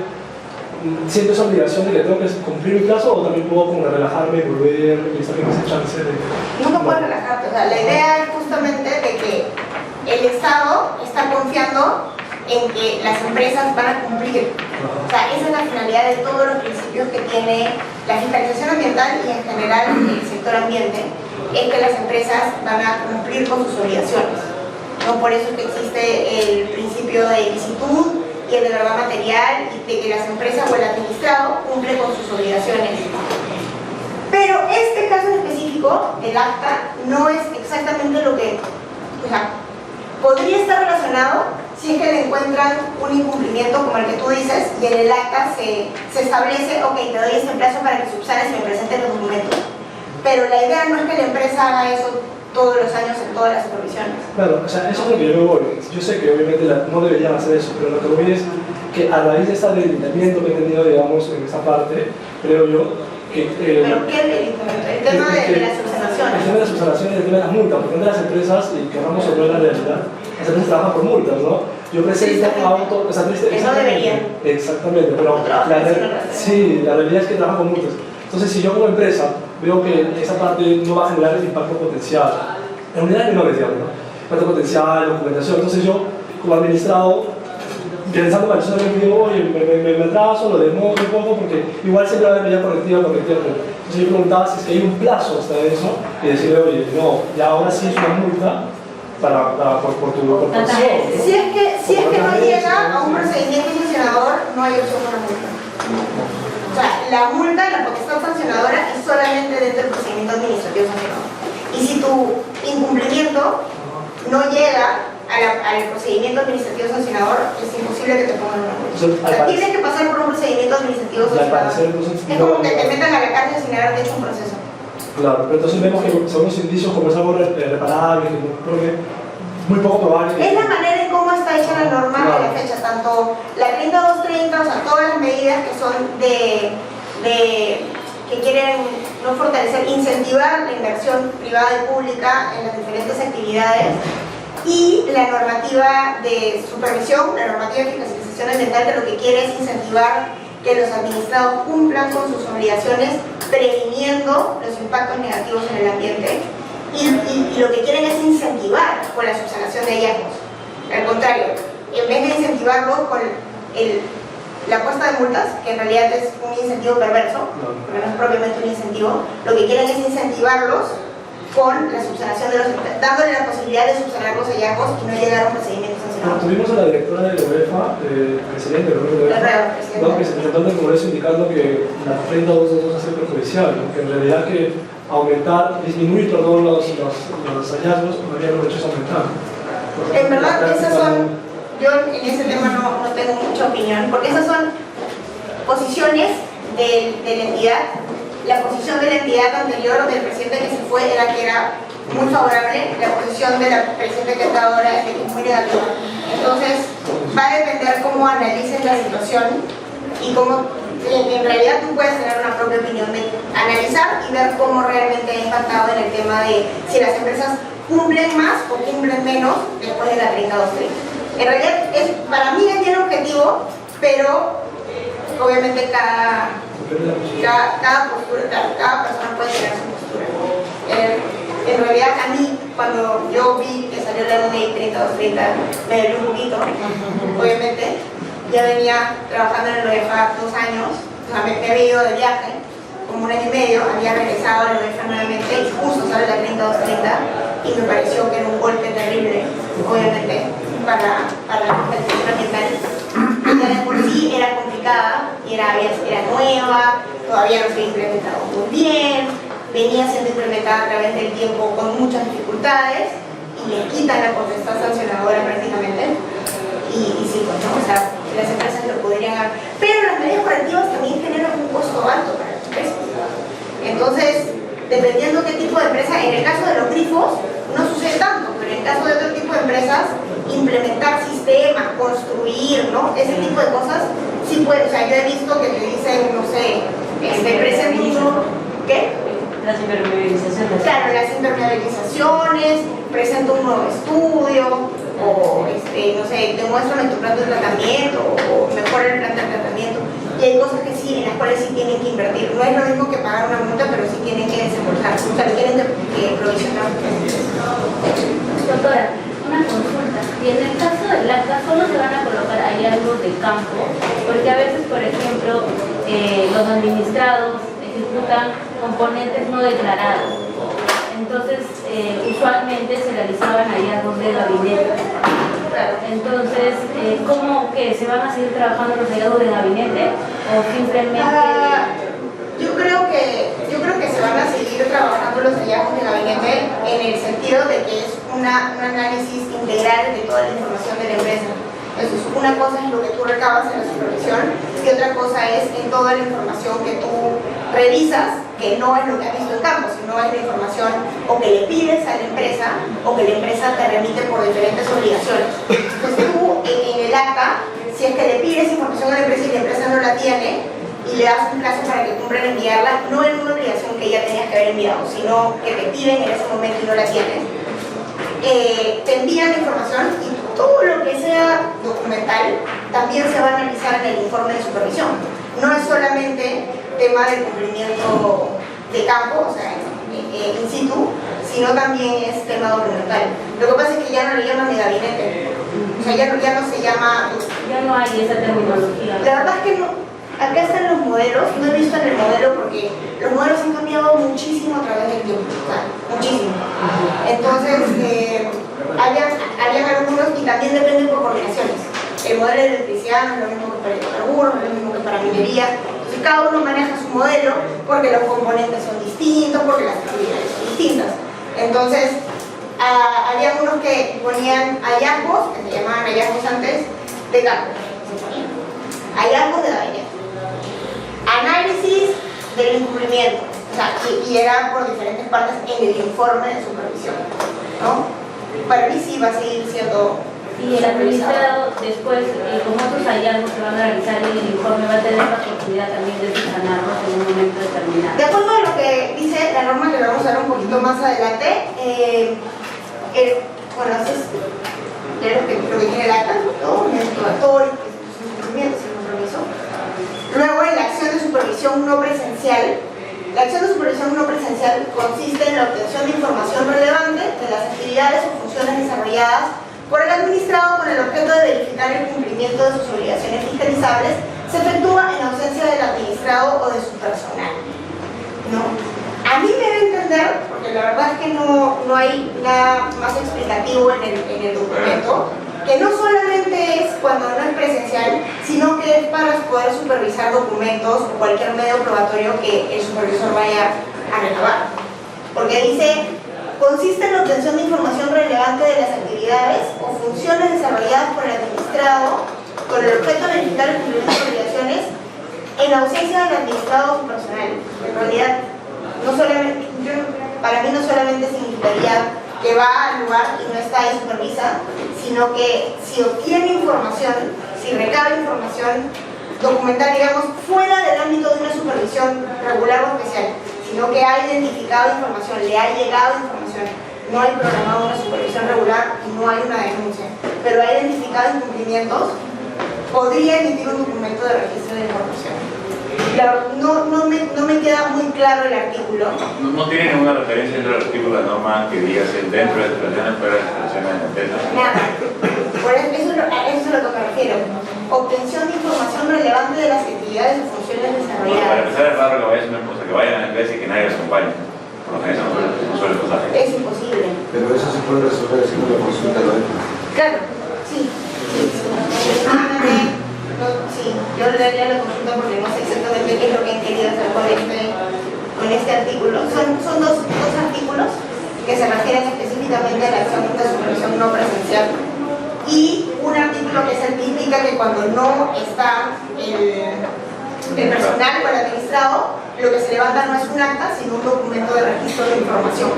siento esa obligación de que tengo que cumplir mi plazo, o también puedo como relajarme y volver y sacar ese chance de... No puedes relajarte, o sea, la idea es justamente de que el Estado está confiando en que las empresas van a cumplir. O sea, esa es la finalidad de todos los principios que tiene la fiscalización ambiental y en general el sector ambiente, es que las empresas van a cumplir con sus obligaciones. ¿No? Por eso es que existe el principio de licitud y el de verdad material, y de que las empresas o el administrado cumple con sus obligaciones. Pero este caso en específico, el acta, no es exactamente lo que... O sea, podría estar relacionado si es que le encuentran un incumplimiento como el que tú dices, y en el acta se establece, ok, te doy este plazo para que subsanes y me presentes los documentos. Pero la idea no es que la empresa haga eso todos los años en todas las supervisiones. Claro, o sea, eso es lo que yo me voy. Yo sé que obviamente no deberían hacer eso, pero lo que voy es que a raíz de este debilitamiento que he tenido, digamos, en esa parte, creo yo, que... ¿Pero qué debilitamiento? El tema de las subsanaciones. El tema de las subsanaciones y el tema de las multas, porque de las empresas, y que vamos a ver la realidad, las empresas trabajan por multas, ¿no? Yo presento auto... O sea, que no deberían. Exactamente, pero sí, la realidad es que trabajan por multas. Entonces, si yo como empresa veo que esa parte no va a generar el impacto potencial, en unidades menores, digamos, ¿no? Impacto potencial, documentación, entonces yo, como administrado, pensando personalmente, digo, oye, me atraso, lo demoro un poco, porque igual siempre va a haber medida correctiva. Entonces yo preguntaba si es que hay un plazo hasta eso, y decirle, oye, no, ya ahora sí es una multa por tu corporación. Si es que no llega a un procedimiento sancionador, no hay opción para multa. O sea, la multa, la potestad sancionadora, es solamente dentro del procedimiento administrativo sancionador. Y si tu incumplimiento no llega al procedimiento administrativo sancionador, es imposible que te pongan una multa. O sea, tienes que pasar por un procedimiento administrativo sancionador. Es como que te metan a la cárcel sin haberte hecho un proceso. Claro, pero entonces vemos que son los indicios como es algo reparable, porque muy poco probable. Es la manera en cómo está hecha la norma de la fecha, tanto la 30230, o sea, todas las medidas que son que quieren no fortalecer, incentivar la inversión privada y pública en las diferentes actividades, y la normativa de supervisión, la normativa de fiscalización ambiental, que lo que quiere es incentivar que los administrados cumplan con sus obligaciones, previniendo los impactos negativos en el ambiente, y lo que quieren es incentivar con la subsanación de hallazgos. Al contrario, en vez de incentivarlos con la puesta de multas, que en realidad es un incentivo perverso, porque no es propiamente un incentivo, lo que quieren es incentivarlos con la subsanación de los, dándole la posibilidad de subsanar los hallazgos y no llegar a un procedimiento sancionador. Tuvimos a la directora de la UEFA, presidente de la UEFA, que se presentó en el Congreso indicando que la 30222 ha sido perjudicial, ¿no? Que en realidad que disminuir todos los hallazgos, no había lo hecho es aumentar. En verdad, esas son, yo en ese tema no tengo mucha opinión, porque esas son posiciones de la entidad. La posición de la entidad anterior, del presidente que se fue, era que era muy favorable. La posición de la presidenta que está ahora es de que es muy negativa. Entonces, va a depender cómo analices la situación y cómo, en realidad tú puedes tener una propia opinión de analizar y ver cómo realmente ha impactado en el tema de si las empresas cumplen más o cumplen menos después de la 30230. En realidad, para mí es bien objetivo, pero obviamente cada postura, cada persona puede tener su postura. En realidad, a mí, cuando yo vi que salió la ley 3230, me dolió un poquito, obviamente. Ya venía trabajando en el OEFA 2 años, o sea, me había ido de viaje, como 1 año y medio, había regresado al OEFA nuevamente y justo sale la 3230 y me pareció que era un golpe terrible, obviamente, para la fiscalización ambiental. Ya de por sí era complicada, era nueva, todavía no se había implementado muy bien, venía siendo implementada a través del tiempo con muchas dificultades y le quitan la potestad sancionadora prácticamente. Y sí, pues, ¿no? O sea, las empresas lo podrían hacer. Pero las medidas correctivas también generan un costo alto para las empresas. Entonces, dependiendo qué tipo de empresa, en el caso de los grifos no sucede tanto, pero en el caso de otro tipo de empresas, implementar sistemas, construir, ¿no? Ese tipo de cosas, sí puede. O sea, yo he visto que te dicen, no sé, presenta uno, ¿qué? Las impermeabilizaciones. Claro, las impermeabilizaciones, presenta un nuevo estudio, o no sé, demuéstrame tu plan de tratamiento, o mejora el plan de tratamiento. Y hay cosas que sí, en las cuales sí tienen que invertir. No es lo mismo que pagar una multa, pero sí tienen que desembolsar, o sea, tienen que provisionar. Doctora, una consulta. Y en el caso del acta, ¿solo se van a colocar hallazgos de campo? Porque a veces, por ejemplo, los administrados ejecutan componentes no declarados. Entonces, usualmente se realizaban hallazgos de gabinete. Entonces, ¿cómo que se van a seguir trabajando los hallazgos de gabinete o simplemente...? Yo creo que se van a seguir trabajando los hallazgos de gabinete en el sentido de que es un análisis integral de toda la información de la empresa. Entonces, una cosa es lo que tú recabas en la supervisión y otra cosa es en toda la información que tú revisas, que no es lo que has visto en campo, sino es la información o que le pides a la empresa o que la empresa te remite por diferentes obligaciones. Entonces tú en el acta, si es que le pides información a la empresa y la empresa no la tiene y le das un plazo para que cumplan enviarla, no es una obligación que ya tenías que haber enviado, sino que te piden en ese momento y no la tienen, te envían la información y todo lo que sea documental también se va a analizar en el informe de supervisión. No es solamente tema del cumplimiento de campo, o sea, in situ, sino también es tema documental. Lo que pasa es que ya no le llaman de gabinete, o sea, ya no se llama... Ya no hay esa terminología. La verdad es que no. Acá están los modelos, no he visto en el modelo porque los modelos han cambiado muchísimo a través del tiempo, o sea, muchísimo. Entonces, habían algunos y también dependen por coordinaciones. El modelo de electricidad no es lo mismo que para hidrocarburos, no es lo mismo que para minería. Entonces, cada uno maneja su modelo porque los componentes son distintos, porque las actividades son distintas. Entonces, había unos que ponían hallazgos, que se llamaban hallazgos antes, de campo. Hallazgos de gabinete. Análisis del incumplimiento, o sea, y era por diferentes partes en el informe de supervisión, ¿no? Para mí sí va a seguir siendo... Y el administrado después, como otros hallazgos se van a realizar en el informe, va a tener la oportunidad también de subsanarlos en un momento determinado. De acuerdo a lo que dice la norma, que lo vamos a ver un poquito más adelante, bueno, eso es lo que tiene el acta, todo el probatorio, sus incumplimientos y el compromiso. Luego, en la acción de supervisión no presencial, la acción de supervisión no presencial consiste en la obtención de información relevante de las actividades o funciones desarrolladas por el administrado con el objeto de verificar el cumplimiento de sus obligaciones fiscalizables, se efectúa en ausencia del administrado o de su personal, ¿no? A mí me debe entender, porque la verdad es que no hay nada más explicativo en el documento, que no solamente es cuando no es presencial, sino que es para poder supervisar documentos o cualquier medio probatorio que el supervisor vaya a renovar. Porque dice, consiste en la obtención de información relevante de las actividades o funciones desarrolladas por el administrado con el objeto de verificar el cumplimiento de obligaciones en ausencia del administrado o su personal. En realidad, no solamente, para mí no solamente significaría que va al lugar y no está ahí supervisa, sino que si obtiene información, si recaba información documental, digamos, fuera del ámbito de una supervisión regular o especial, sino que ha identificado información, le ha llegado información, no hay programado una supervisión regular y no hay una denuncia, pero ha identificado incumplimientos, podría emitir un documento de registro de información. No me queda muy claro el artículo. No tiene ninguna referencia dentro del artículo de la norma que diga si dentro de expresiones, fuera de expresiones de la empresa. Nada. Por eso es a lo que me refiero. Obtención de información relevante de las actividades o funciones Bueno, desarrolladas. para empezar es raro que vaya a una cosa, que vayan a la empresa y que nadie los acompañe. Por lo general eso no suele pasar. Es imposible. Pero eso se puede resolver haciendo la consulta a la vez. Claro, sí. Sí, yo le daría la consulta porque no sé exactamente qué es lo que han querido hacer con este artículo. Son dos artículos que se refieren específicamente a la acción de supervisión no presencial y un artículo que es el que indica que cuando no está el personal o el administrado, lo que se levanta no es un acta, sino un documento de registro de información.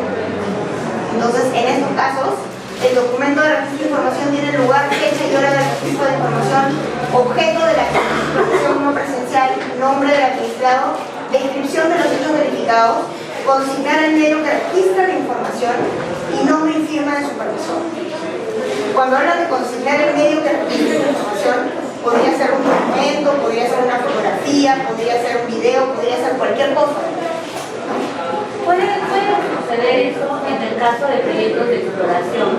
Entonces, en estos casos, el documento de registro de información tiene lugar, fecha y hora del registro de información, objeto de la supervisión no presencial, nombre del administrado, descripción de los hechos verificados, consignar el medio que registra la información y nombre y firma del supervisor. cuando hablan de consignar el medio que registra la información, podría ser un documento, podría ser una fotografía, podría ser un video, podría ser cualquier cosa. Puede suceder eso en el caso de proyectos de exploración.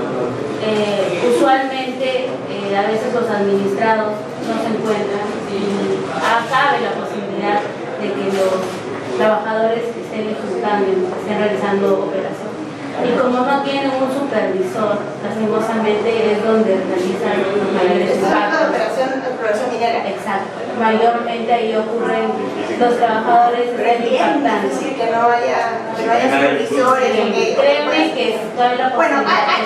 Usualmente, a veces los administrados no se encuentran y cabe la posibilidad de que los trabajadores que estén ejecutando, estén realizando operaciones. Y como no tienen un supervisor, lastimosamente es donde realizan los mayores Estamos hablando de impactos. exploración minera. Exacto. Mayormente ahí ocurren los trabajadores Pero es bien impactantes. difícil que no haya supervisores. Créeme que toda la Bueno,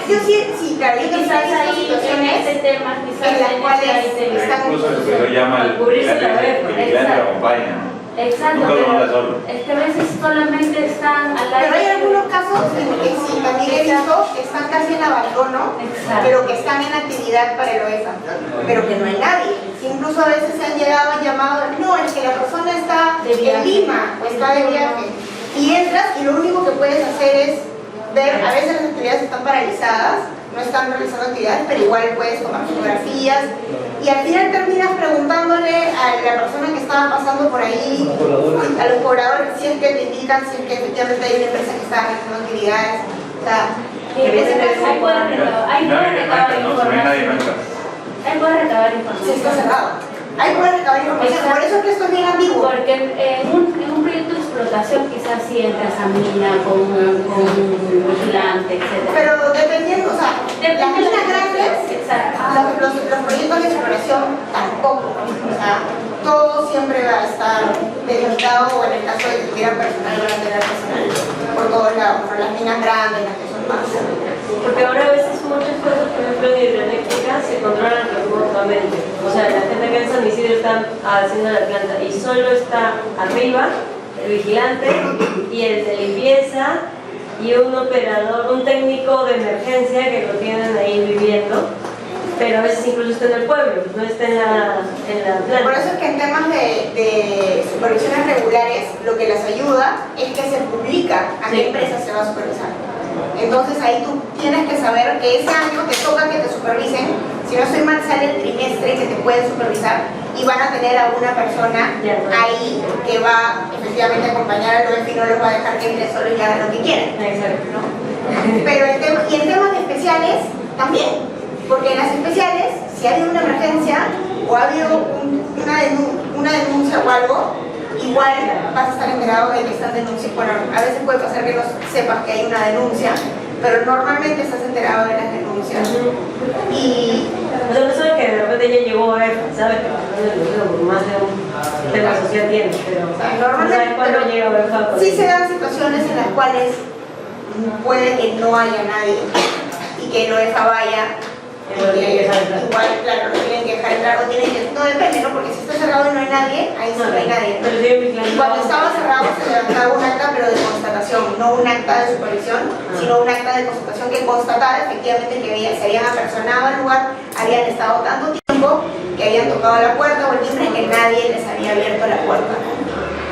yo sí, claro, yo también quizás he visto ahí en situaciones este tema, quizás en las cuales están Incluso el supervisor llama al Cubrirse la vigilante vez, y lo acompaña. exacto, Nunca lo manda pero solo. es que a veces solamente están al Pero hay aire. algunos casos en que sí, también he visto que están casi en abandono, Exacto. pero que están en actividad para el OEFA, pero que no hay nadie. Incluso a veces se han llegado a llamado, no, es que la persona está De viaje. en Lima o está de viaje. Y entras y lo único que puedes hacer es ver, a veces las actividades están paralizadas, no están realizando actividades, pero igual puedes tomar fotografías. Y al final terminas preguntándole a la persona que estaba pasando por ahí, a los pobladores, si es que te indican, si es que efectivamente hay una empresa que está realizando actividades. O sea, Que en ese caso, ahí pueden recabar información. Ahí pueden recabar si información. está cerrado. Ahí puedes recabar información. Por eso es que esto es bien ambiguo. Porque en un proyecto de explotación quizás sí entras a mina con un vigilante, etc. Pero dependiendo, o sea, las minas grandes, Exacto. los proyectos de exploración tampoco. O sea, todo siempre va a estar delimitado, o en el caso de que quieran personal, van a tener personal por todos lados. Pero las minas grandes, las que son más. Porque ahora a veces muchas cosas, por ejemplo, en hidroeléctrica se controlan remotamente. O sea, la gente que en San Isidro está haciendo la planta y solo está arriba el vigilante y el de limpieza y un operador, un técnico de emergencia que lo tienen ahí viviendo, pero a veces incluso está en el pueblo, no está en la planta. Por eso es que en temas de supervisiones regulares, lo que les ayuda es que se publica a qué empresa se va a supervisar. Entonces ahí tú tienes que saber que ese año te toca que te supervisen. Si no estoy mal, sale el trimestre que te pueden supervisar y van a tener a una persona ahí que va efectivamente a acompañar al OEF y no los va a dejar que entren solos y hagan lo que quieran. Exacto. ¿No? Pero en temas de especiales también, porque en las especiales, si ha habido una emergencia o ha habido una denuncia o algo, igual vas a estar enterado de que están denunciando. Bueno, a veces puede pasar que no sepas que hay una denuncia, pero normalmente estás enterado de las denuncias. Y O sea, no sabe que de repente ya llegó a EFA, ¿sabes? Que más de un tema social tiene, pero no normalmente, sabe cuándo llega a EFA. sí se dan situaciones en las cuales puede que no haya nadie y que el OEFA vaya. Igual tienen que dejar entrar. Igual, claro, lo tienen que dejar entrar o tienen que... No depende, ¿no? Porque si está cerrado y no hay nadie, ahí sí no hay nadie. Pero tiene vigilante. Y cuando estaba cerrado se levantaba un acta, pero de constatación, no un acta de supervisión, sino un acta de constatación que constatara efectivamente que se habían apersonado al lugar, habían estado tanto tiempo, que habían tocado la puerta o el timbre, que nadie les había abierto la puerta.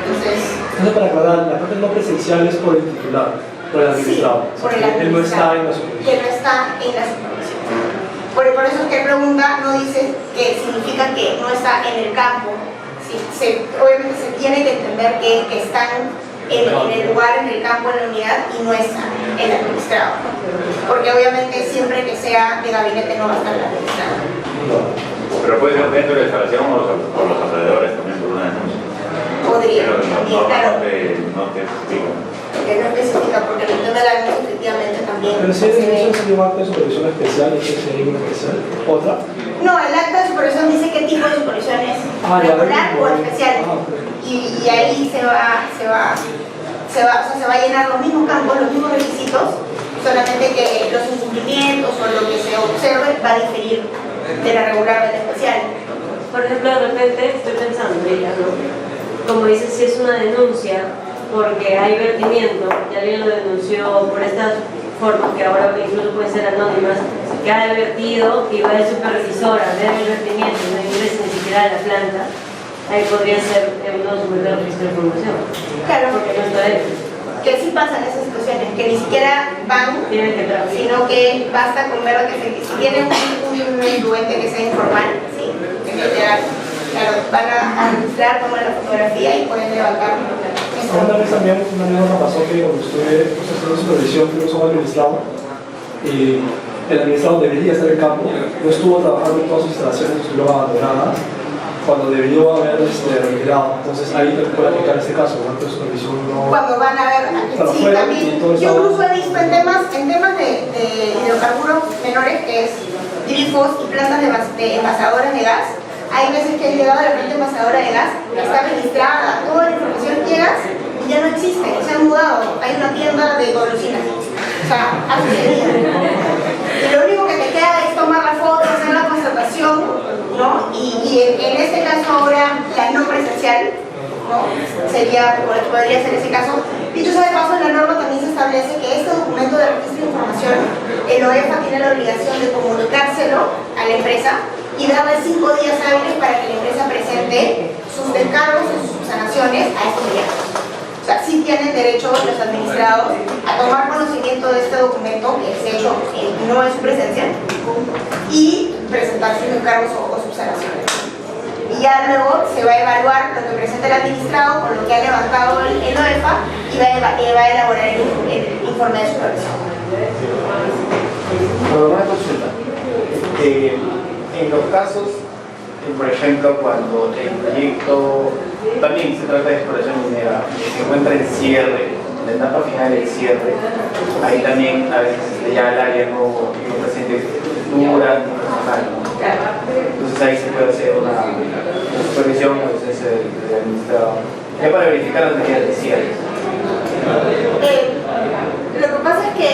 Entonces, para aclarar, la parte no presencial es por el titular, por el administrado. sí, por el Él no está administrado, en la supervisión. que no está en la supervisión. Por eso es que pregunta no dice que significa que no está en el campo. Obviamente se tiene que entender que están en el lugar, en el campo, en la unidad y no están el administrado. Porque obviamente siempre que sea de gabinete no va a estar el administrado. Pero puede ser dentro de la instalación o los alrededores también por una denuncia. Podría, Pero también, claro. no te explica. Que no especifica, porque el tema de la denuncia efectivamente también Pero si se es ve. un acta de supervisión especial, entonces sería una especial. ¿Otra? No, el acta de supervisión dice qué tipo de supervisión es, regular o especial. Y ahí se va a llenar los mismos campos, los mismos requisitos, solamente que los incumplimientos o lo que se observe va a diferir de la regular o de la especial. Por ejemplo, de repente estoy pensando, mira, ¿no? Como dices, si es una denuncia, porque hay vertimiento, y alguien lo denunció por estas formas que ahora incluso pueden ser anónimas, que ha advertido y va el supervisor a ver el vertimiento y no ingresa ni siquiera a la planta, ahí podría ser uno de los registro de información. Claro. Porque no está él. que sí pasan esas situaciones, que ni siquiera van, Tienen que entrar. sino que basta con ver que si tienen un influente que sea informal, sí, que literal, claro, van a administrar, toman la fotografía y pueden levantar. Una vez también una anécdota pasó que cuando estuve haciendo supervisión, fuimos a un administrado y el administrado debería estar en campo, no estuvo trabajando en todas sus instalaciones, estuvieron abandonadas cuando debió haber retirado. Entonces ahí te puede aplicar este caso, ¿no? Entonces supervisión no... Cuando van a ver, Claro, sí, fuera, también, y todo yo estaba- incluso he visto en temas de hidrocarburos menores, que es grifos y plantas de envasadoras de gas. Hay veces que he llegado a la planta envasadora de gas, está registrada, toda la información llegas y ya no existe, se han mudado, hay una tienda de golosinas. O sea, ha sucedido. Y lo único que te queda es tomar la foto, hacer la constatación, ¿no? Y en este caso ahora la no presencial, ¿no? Podría ser ese caso. Dicho sea de paso, en la norma también se establece que este documento de registro de información, el OEFA tiene la obligación de comunicárselo a la empresa y darle 5 días hábiles para que la empresa presente sus descargos y sus subsanaciones a estos días. O sea, sí tienen derecho los administrados a tomar conocimiento de este documento, que de hecho no es su presencia, y presentar sus descargos o subsanaciones. Y ya luego se va a evaluar lo que presenta el administrado con lo que ha levantado el OEFA y va a elaborar el informe de supervisión. Pero una consulta. En los casos, por ejemplo, cuando el proyecto también se trata de exploración minera, se encuentra en cierre, en la etapa final del cierre, ahí también a veces ya el área no presenta estructura ni personal, ¿no? Entonces ahí se puede hacer una supervisión o ausencia del administrador, ya para verificar las medidas de cierre. Lo que pasa es que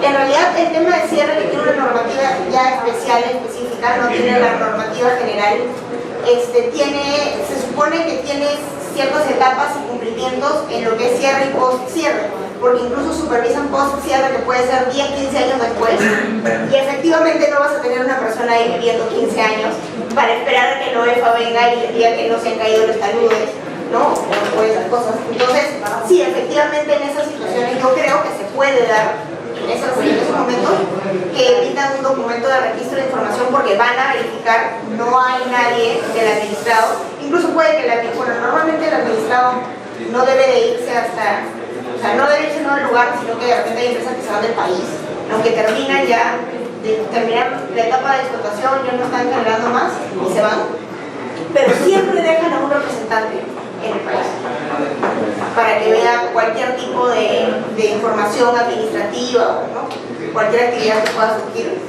en realidad el tema de cierre, que tiene una normativa ya especial, específica, no tiene la normativa general, se supone que tiene ciertas etapas y cumplimientos en lo que es cierre y post-cierre, porque incluso supervisan post-cierre que puede ser 10, 15 años después, y efectivamente no vas a tener una persona ahí viviendo 15 años para esperar a que el OEFA venga y les diga que no se han caído los taludes, ¿no? O esas cosas. Entonces, sí, efectivamente en esas situaciones yo creo que se puede dar en esos momentos que emitan un documento de registro de información porque van a verificar, no hay nadie del administrado, incluso puede que normalmente el administrado no debe de irse no debe irse a un lugar, sino que de repente hay empresas que se van del país, aunque terminan ya, terminar la etapa de explotación, ya no están generando más y se van, pero siempre dejan a un representante en el país para que vea cualquier tipo de información administrativa, ¿no? Cualquier actividad que pueda surgir.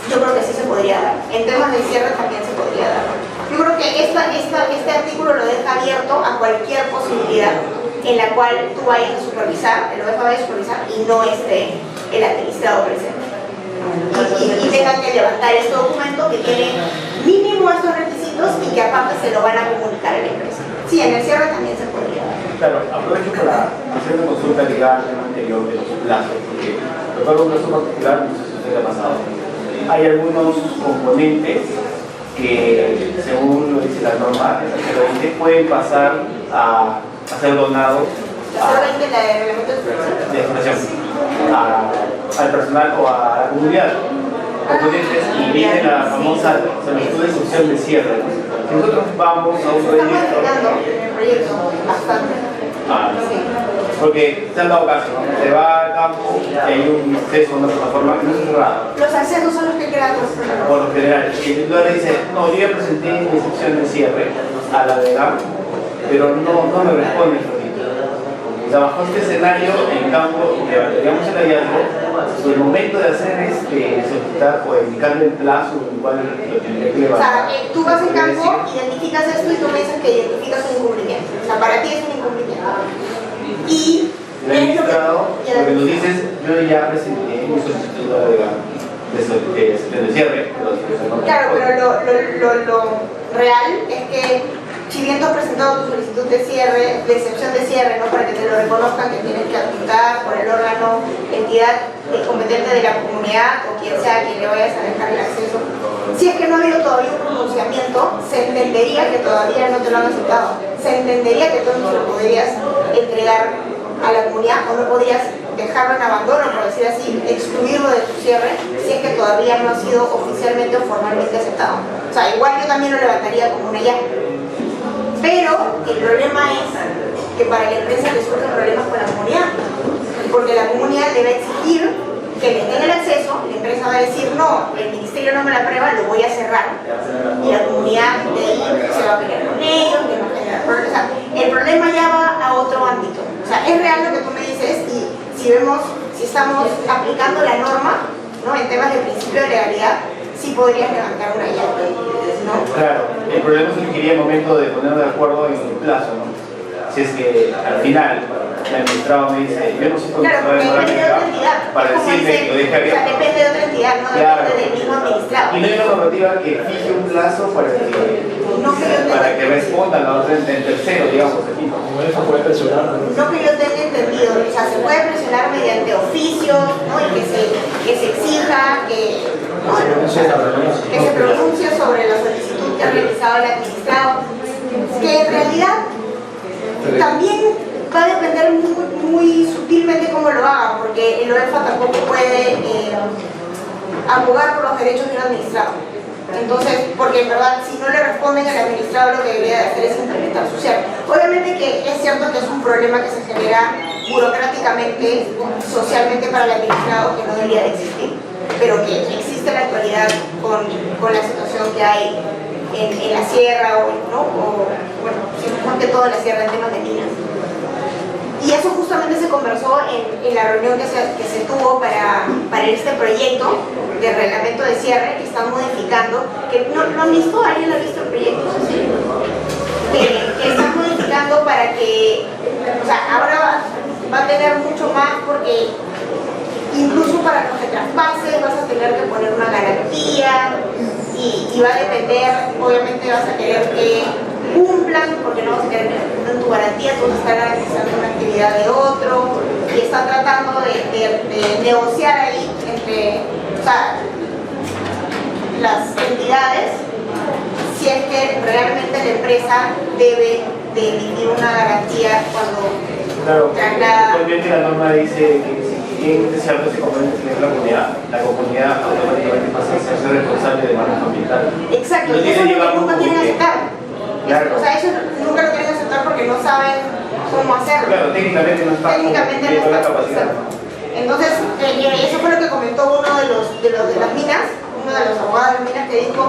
Yo creo que sí se podría dar. En temas de cierre también se podría dar. Yo creo que este artículo lo deja abierto a cualquier posibilidad en la cual tú vayas a supervisar, el OEFA vaya a supervisar y no esté el administrado presente. Y tengan que levantar este documento que tiene mínimo estos requisitos y que aparte se lo van a comunicar a la empresa. Sí, en el cierre también se podría dar. Claro, aprovecho para hacer una consulta ligada al tema anterior de los plazos, porque recuerdo un caso particular, no sé si usted le ha pasado. Hay algunos componentes que, según lo dice la norma, pueden pasar a ser donados Solamente la de reglamento de supervisión. de expresión al personal o a la comunidad. Componentes, y viene la famosa solicitud de instrucción de cierre. Si nosotros vamos a un Estamos proyecto, esperando el proyecto bastante. sí, porque se han dado caso, ¿no? Se va al campo y hay un acceso a una plataforma que no es cerrada. Los accesos son los que crean los problemas. Por lo general, el titular dice, no, yo ya presenté mi instrucción de cierre a la de GAM, pero no me responde el proyecto. O sea, bajo este escenario, en campo, levantaríamos el hallazgo, y el momento de hacer solicitar o indicarle el plazo en el cual lo tendría que O levantar. sea, tú vas en campo, identificas esto y tú me dices que identificas un incumplimiento. O sea, para ti es un incumplimiento. Y El administrado, porque nos dices, yo ya presenté mi solicitud de GAM de cierre. claro, pero lo real es que si bien tú has presentado tu solicitud de cierre, de excepción de cierre, ¿no? Para que te lo reconozcan, que tienes que apuntar por el órgano, entidad competente de la comunidad o quien sea quien le vayas a dejar el acceso, Si es que no ha habido todavía un pronunciamiento, se entendería que todavía no te lo han aceptado. Se entendería que tú no se lo podrías entregar a la comunidad o no podrías dejarlo en abandono, por decir así, excluirlo de tu cierre, si es que todavía no ha sido oficialmente o formalmente aceptado. O sea, igual yo también lo levantaría como una ya. Pero el problema es que para la empresa le surgen problemas con la comunidad, porque la comunidad debe exigir que le den el acceso, la empresa va a decir no, el ministerio no me la aprueba, lo voy a cerrar. Y la comunidad de ahí se va a pelear con ellos, o sea, el problema ya va a otro ámbito. O sea, es real lo que tú me dices y si vemos, si estamos aplicando la norma, ¿no? En temas de principio de legalidad, sí podrías levantar una llave, ¿no? Claro, el problema es que quería el momento de ponernos de acuerdo en el plazo, ¿no? Si es que al final el administrado me dice, yo no sé cuándo se va a demorar para decirme que lo deje abierto. O sea, depende de otra entidad, no depende del mismo administrado. Y no hay una normativa que fije un plazo para que responda la otra en tercero, digamos, aquí. UEFA puede presionar. No que yo tenga entendido, o sea, se puede presionar mediante oficios, ¿no? Y que se exija que se pronuncie sobre la solicitud que ha realizado el administrado, que en realidad también va a depender muy sutilmente cómo lo haga, porque el UEFA tampoco puede abogar por los derechos de un administrado. Entonces, porque en verdad, si no le responden al administrado, lo que debería de hacer es implementar su cierre. Obviamente que es cierto que es un problema que se genera burocráticamente, socialmente para el administrado, que no debería de existir, pero que existe en la actualidad con la situación que hay en la sierra, o bueno, más que todo en la sierra en temas de minas. Y eso justamente se conversó en la reunión que se tuvo para este proyecto de reglamento de cierre que están modificando, que no han visto, ¿alguien ha visto el proyecto? ¿Sí? Que están modificando para que, o sea, ahora va a tener mucho más porque incluso para los que traspases vas a tener que poner una garantía y va a depender, obviamente vas a querer que cumplan, porque no vas a querer que cumplan tu garantía, tú vas a estar garantizando una actividad de otro y están tratando de negociar ahí entre, o sea, las entidades si es que realmente la empresa debe de emitir una garantía cuando traslada. Actualmente la norma dice que si cierto se compromete con la comunidad automáticamente pasa a ser responsable de manejo ambiental. Exacto, y eso es lo que nunca quieren aceptar. Claro. O sea, eso nunca lo quieren aceptar porque no saben cómo hacerlo. Claro, técnicamente no está cumpliendo la capacidad. Entonces, eso fue lo que comentó uno de las minas, uno de los abogados de las minas, que dijo: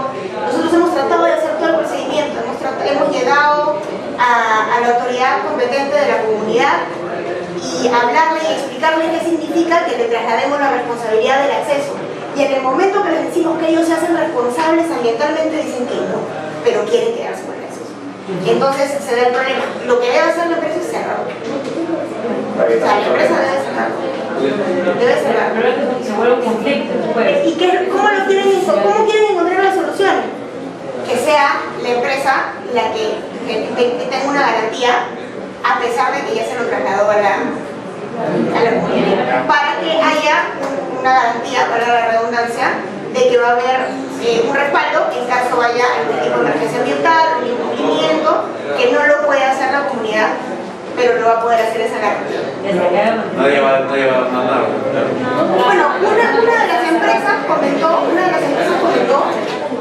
nosotros hemos tratado de hacer todo el procedimiento, hemos llegado a la autoridad competente de la comunidad y hablarle y explicarle qué significa que le traslademos la responsabilidad del acceso. Y en el momento que les decimos que ellos se hacen responsables ambientalmente, dicen que no, pero quieren quedarse con el acceso. Entonces se da el problema. Lo que debe hacer la empresa es cerrar. O sea, la empresa debe cerrar. Debe cerrar. Pero se vuelve un conflicto después. ¿Y cómo quieren encontrar la solución? Que sea la empresa la que tenga una garantía, a pesar de que ya se lo trasladó a la comunidad, para que haya una garantía, para la redundancia, de que va a haber un respaldo en caso haya algún tipo de emergencia ambiental, un incumplimiento, que no lo puede hacer la comunidad, pero lo va a poder hacer esa garantía. No lleva nada. Bueno, una de las empresas comentó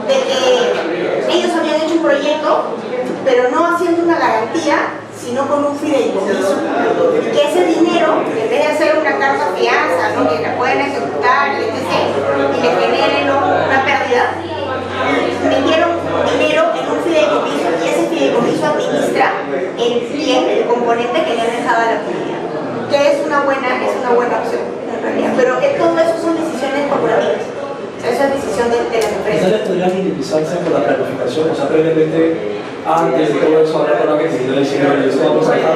de que ellos habían hecho un proyecto, pero no haciendo una garantía, sino con un fideicomiso. Que ese dinero, en vez de hacer una carta fianza, ¿no?, que la pueden ejecutar, y le generen una pérdida, metieron dinero en un fideicomiso y ese fideicomiso administra el bien, el componente que le han dejado a la comunidad. Que es una buena opción, en realidad. Pero todo eso son decisiones corporativas. Esa es decisión de las empresas. ¿Ustedes podrían minimizarse por la planificación? O sea, previamente, antes de todo eso, hablar con la comunidad y decir, esto vamos a dejar,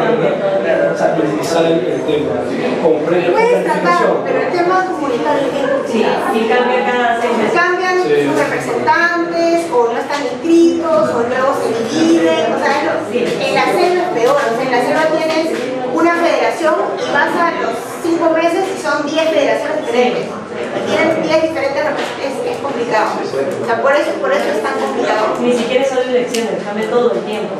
o sea, minimizar el tema. Puedes tratar, pero el tema comunitario es bien complicado. Sí, cambia cada 6 meses. Cambian sus representantes, o no están inscritos, o luego se dividen. O sea, en la selva es peor. O sea, en la selva tienes una federación y vas a los 5 meses y son 10 federaciones diferentes. tienen diferentes es complicado. O sea, por eso es tan complicado. Ni siquiera son elecciones, cambia todo el tiempo.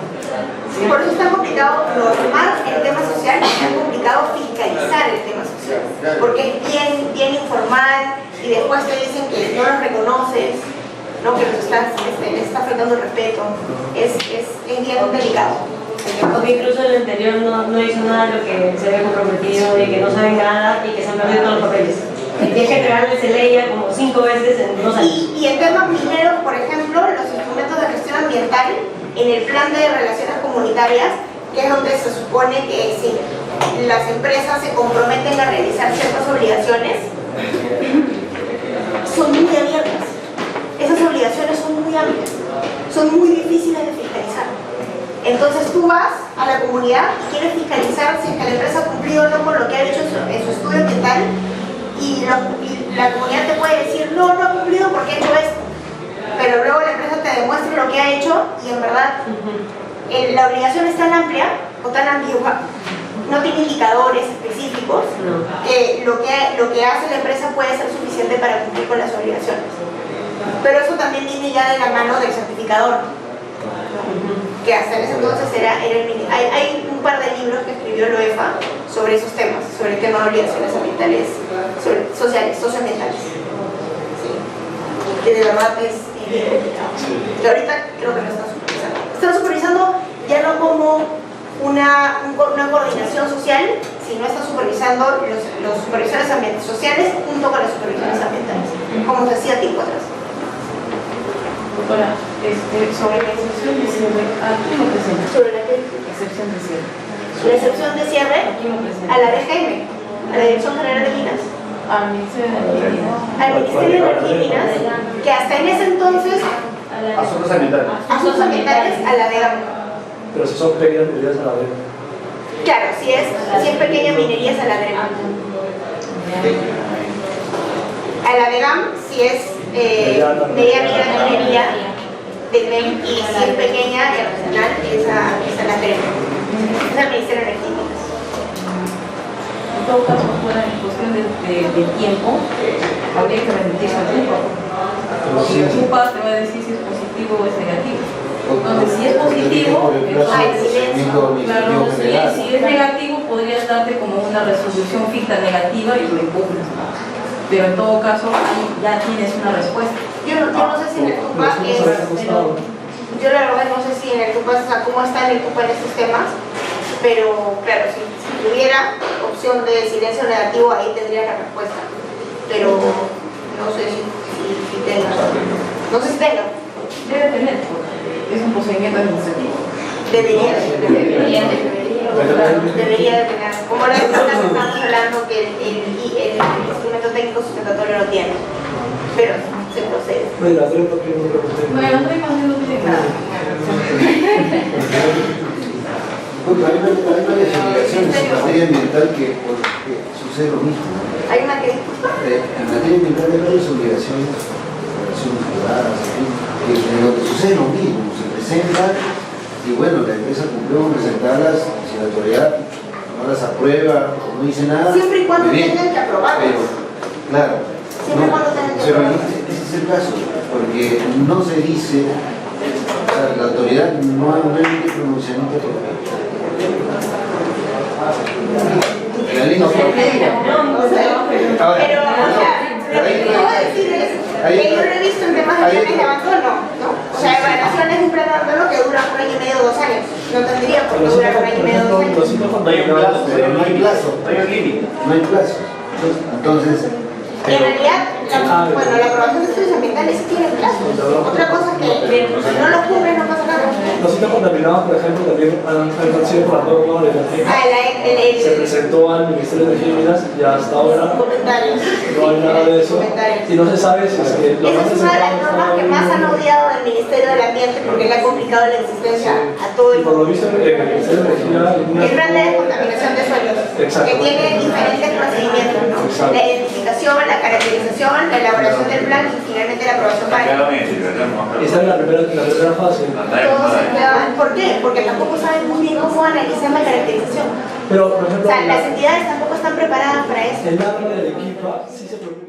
Por eso es tan complicado normar el tema social y es tan complicado fiscalizar el tema social. Porque es bien informal y después te dicen que no los reconoces, ¿no? Que les está faltando el respeto. Es bien delicado. Porque incluso el anterior no hizo nada de lo que se había comprometido y que no saben nada y que se han perdido todos los papeles. Y tienes que entregarle Celaya como 5 veces en 2 años. Y en temas mineros, por ejemplo, los instrumentos de gestión ambiental en el plan de relaciones comunitarias, que es donde se supone que si las empresas se comprometen a realizar ciertas obligaciones, son muy abiertas. Esas obligaciones son muy amplias, son muy difíciles de fiscalizar. Entonces tú vas a la comunidad y quieres fiscalizar si es que la empresa ha cumplido o no con lo que ha hecho en su estudio ambiental y la comunidad te puede decir no ha cumplido porque ha hecho esto, pero luego la empresa te demuestra lo que ha hecho y en verdad la obligación es tan amplia o tan ambigua, no tiene indicadores específicos, que lo que hace la empresa puede ser suficiente para cumplir con las obligaciones. Pero eso también viene ya de la mano del certificador, que hasta en ese entonces era el mínimo. Hay un par de libros que escribió el OEFA sobre esos temas, sobre el tema de obligaciones ambientales, sociales, socioambientales. Sí. Que de verdad es complicado. Que ahorita creo que lo están supervisando. Están supervisando ya no como una coordinación social, sino están supervisando los supervisores sociales junto con los supervisores ambientales, como se hacía tiempo atrás. Doctora, sobre la excepción de cierre, ¿a quién lo presenta? ¿Sobre la qué? Excepción de cierre. La excepción de cierre ¿A quién lo presenta? a la DGM, a la Dirección General de Minas, Al Ministerio de Energía. al Ministerio de Energía y Minas, que hasta en ese entonces, Asuntos ambientales. asuntos ambientales a la DEGAM. Pero si son pequeñas medidas a la vez. Claro, si es pequeña minería es a la DEGAM. A la DEGAM, si es media minería de GREM, y si es pequeña y artesanal es a la GREM. Es al Ministerio de Energía y Minas. En todo caso, fuera en cuestión de tiempo, habría que remitirse al tiempo. Si ocupa, te va a decir si es positivo o es negativo. Entonces, si es positivo, claro, si es negativo, podrías darte como una resolución ficta negativa y lo impugnas. Pero en todo caso, ahí ya tienes una respuesta. Yo no sé si en el TUPA yo la verdad no sé si en el TUPA, o sea, cómo está en el TUPA en estos temas, pero claro, si tuviera opción de silencio negativo, ahí tendría la respuesta. Pero no sé si tenga. No sé si tenga. Debe tener, porque es un procedimiento administrativo. Debería de tener. Como la vez pasada estamos hablando que el instrumento técnico sustentatorio no tiene, pero se procede. Bueno, la trempa que no pregunté. Bueno, no hay más no tiene nada. Bueno, hay varias obligaciones en materia ambiental que sucede lo mismo. ¿Hay una que? En materia ambiental hay varias obligaciones, relaciones privadas, en donde sucede lo mismo, se presentan y bueno, la empresa cumplió con presentarlas, si la autoridad no las aprueba o no dice nada. Siempre y cuando muy bien, tengan que aprobarlas. pero, claro, Siempre y cuando tengan que pero aprobarlas. ese es el caso, porque no se dice, o sea, la autoridad no emite pronunciamiento todavía. La ley no Pero, o sea, lo que puedo decir es que yo lo he visto en temas de planes de abandono, ¿no? O sea, evaluaciones de un plan de abandono que dura 1 año y medio, 2 años. No tendría por qué durar 1 año y medio, 2 años. No hay un plazo, Pero no hay plazo. no hay un límite. No hay plazo. Entonces, Y en realidad, la aprobación de estudios ambientales sí tiene plazo. Otra cosa es que si no lo cumplen no pasa nada. Los sitios contaminados, por ejemplo, también han sido por acuerdo de energía. Se presentó al Ministerio de Energía y Minas y hasta ahora Comentarios. no hay nada de eso. Y no se sabe si es que lo Esa han es una de las presentado normas que más han odiado del Ministerio del Ambiente porque le ha complicado la existencia a todo Y el por lo mundo. visto, el Ministerio de Energía El plan de descontaminación de suelos, Exacto. que tiene diferentes procedimientos, ¿no? Exacto. La identificación, la caracterización, la elaboración del plan y finalmente la aprobación para él. Está en la primera fase. Todos se quedan. ¿Por qué? Porque tampoco saben muy bien cómo analizar la caracterización. Pero, por O ejemplo, sea, las entidades tampoco están preparadas para eso. el área del equipo sí se preocupa.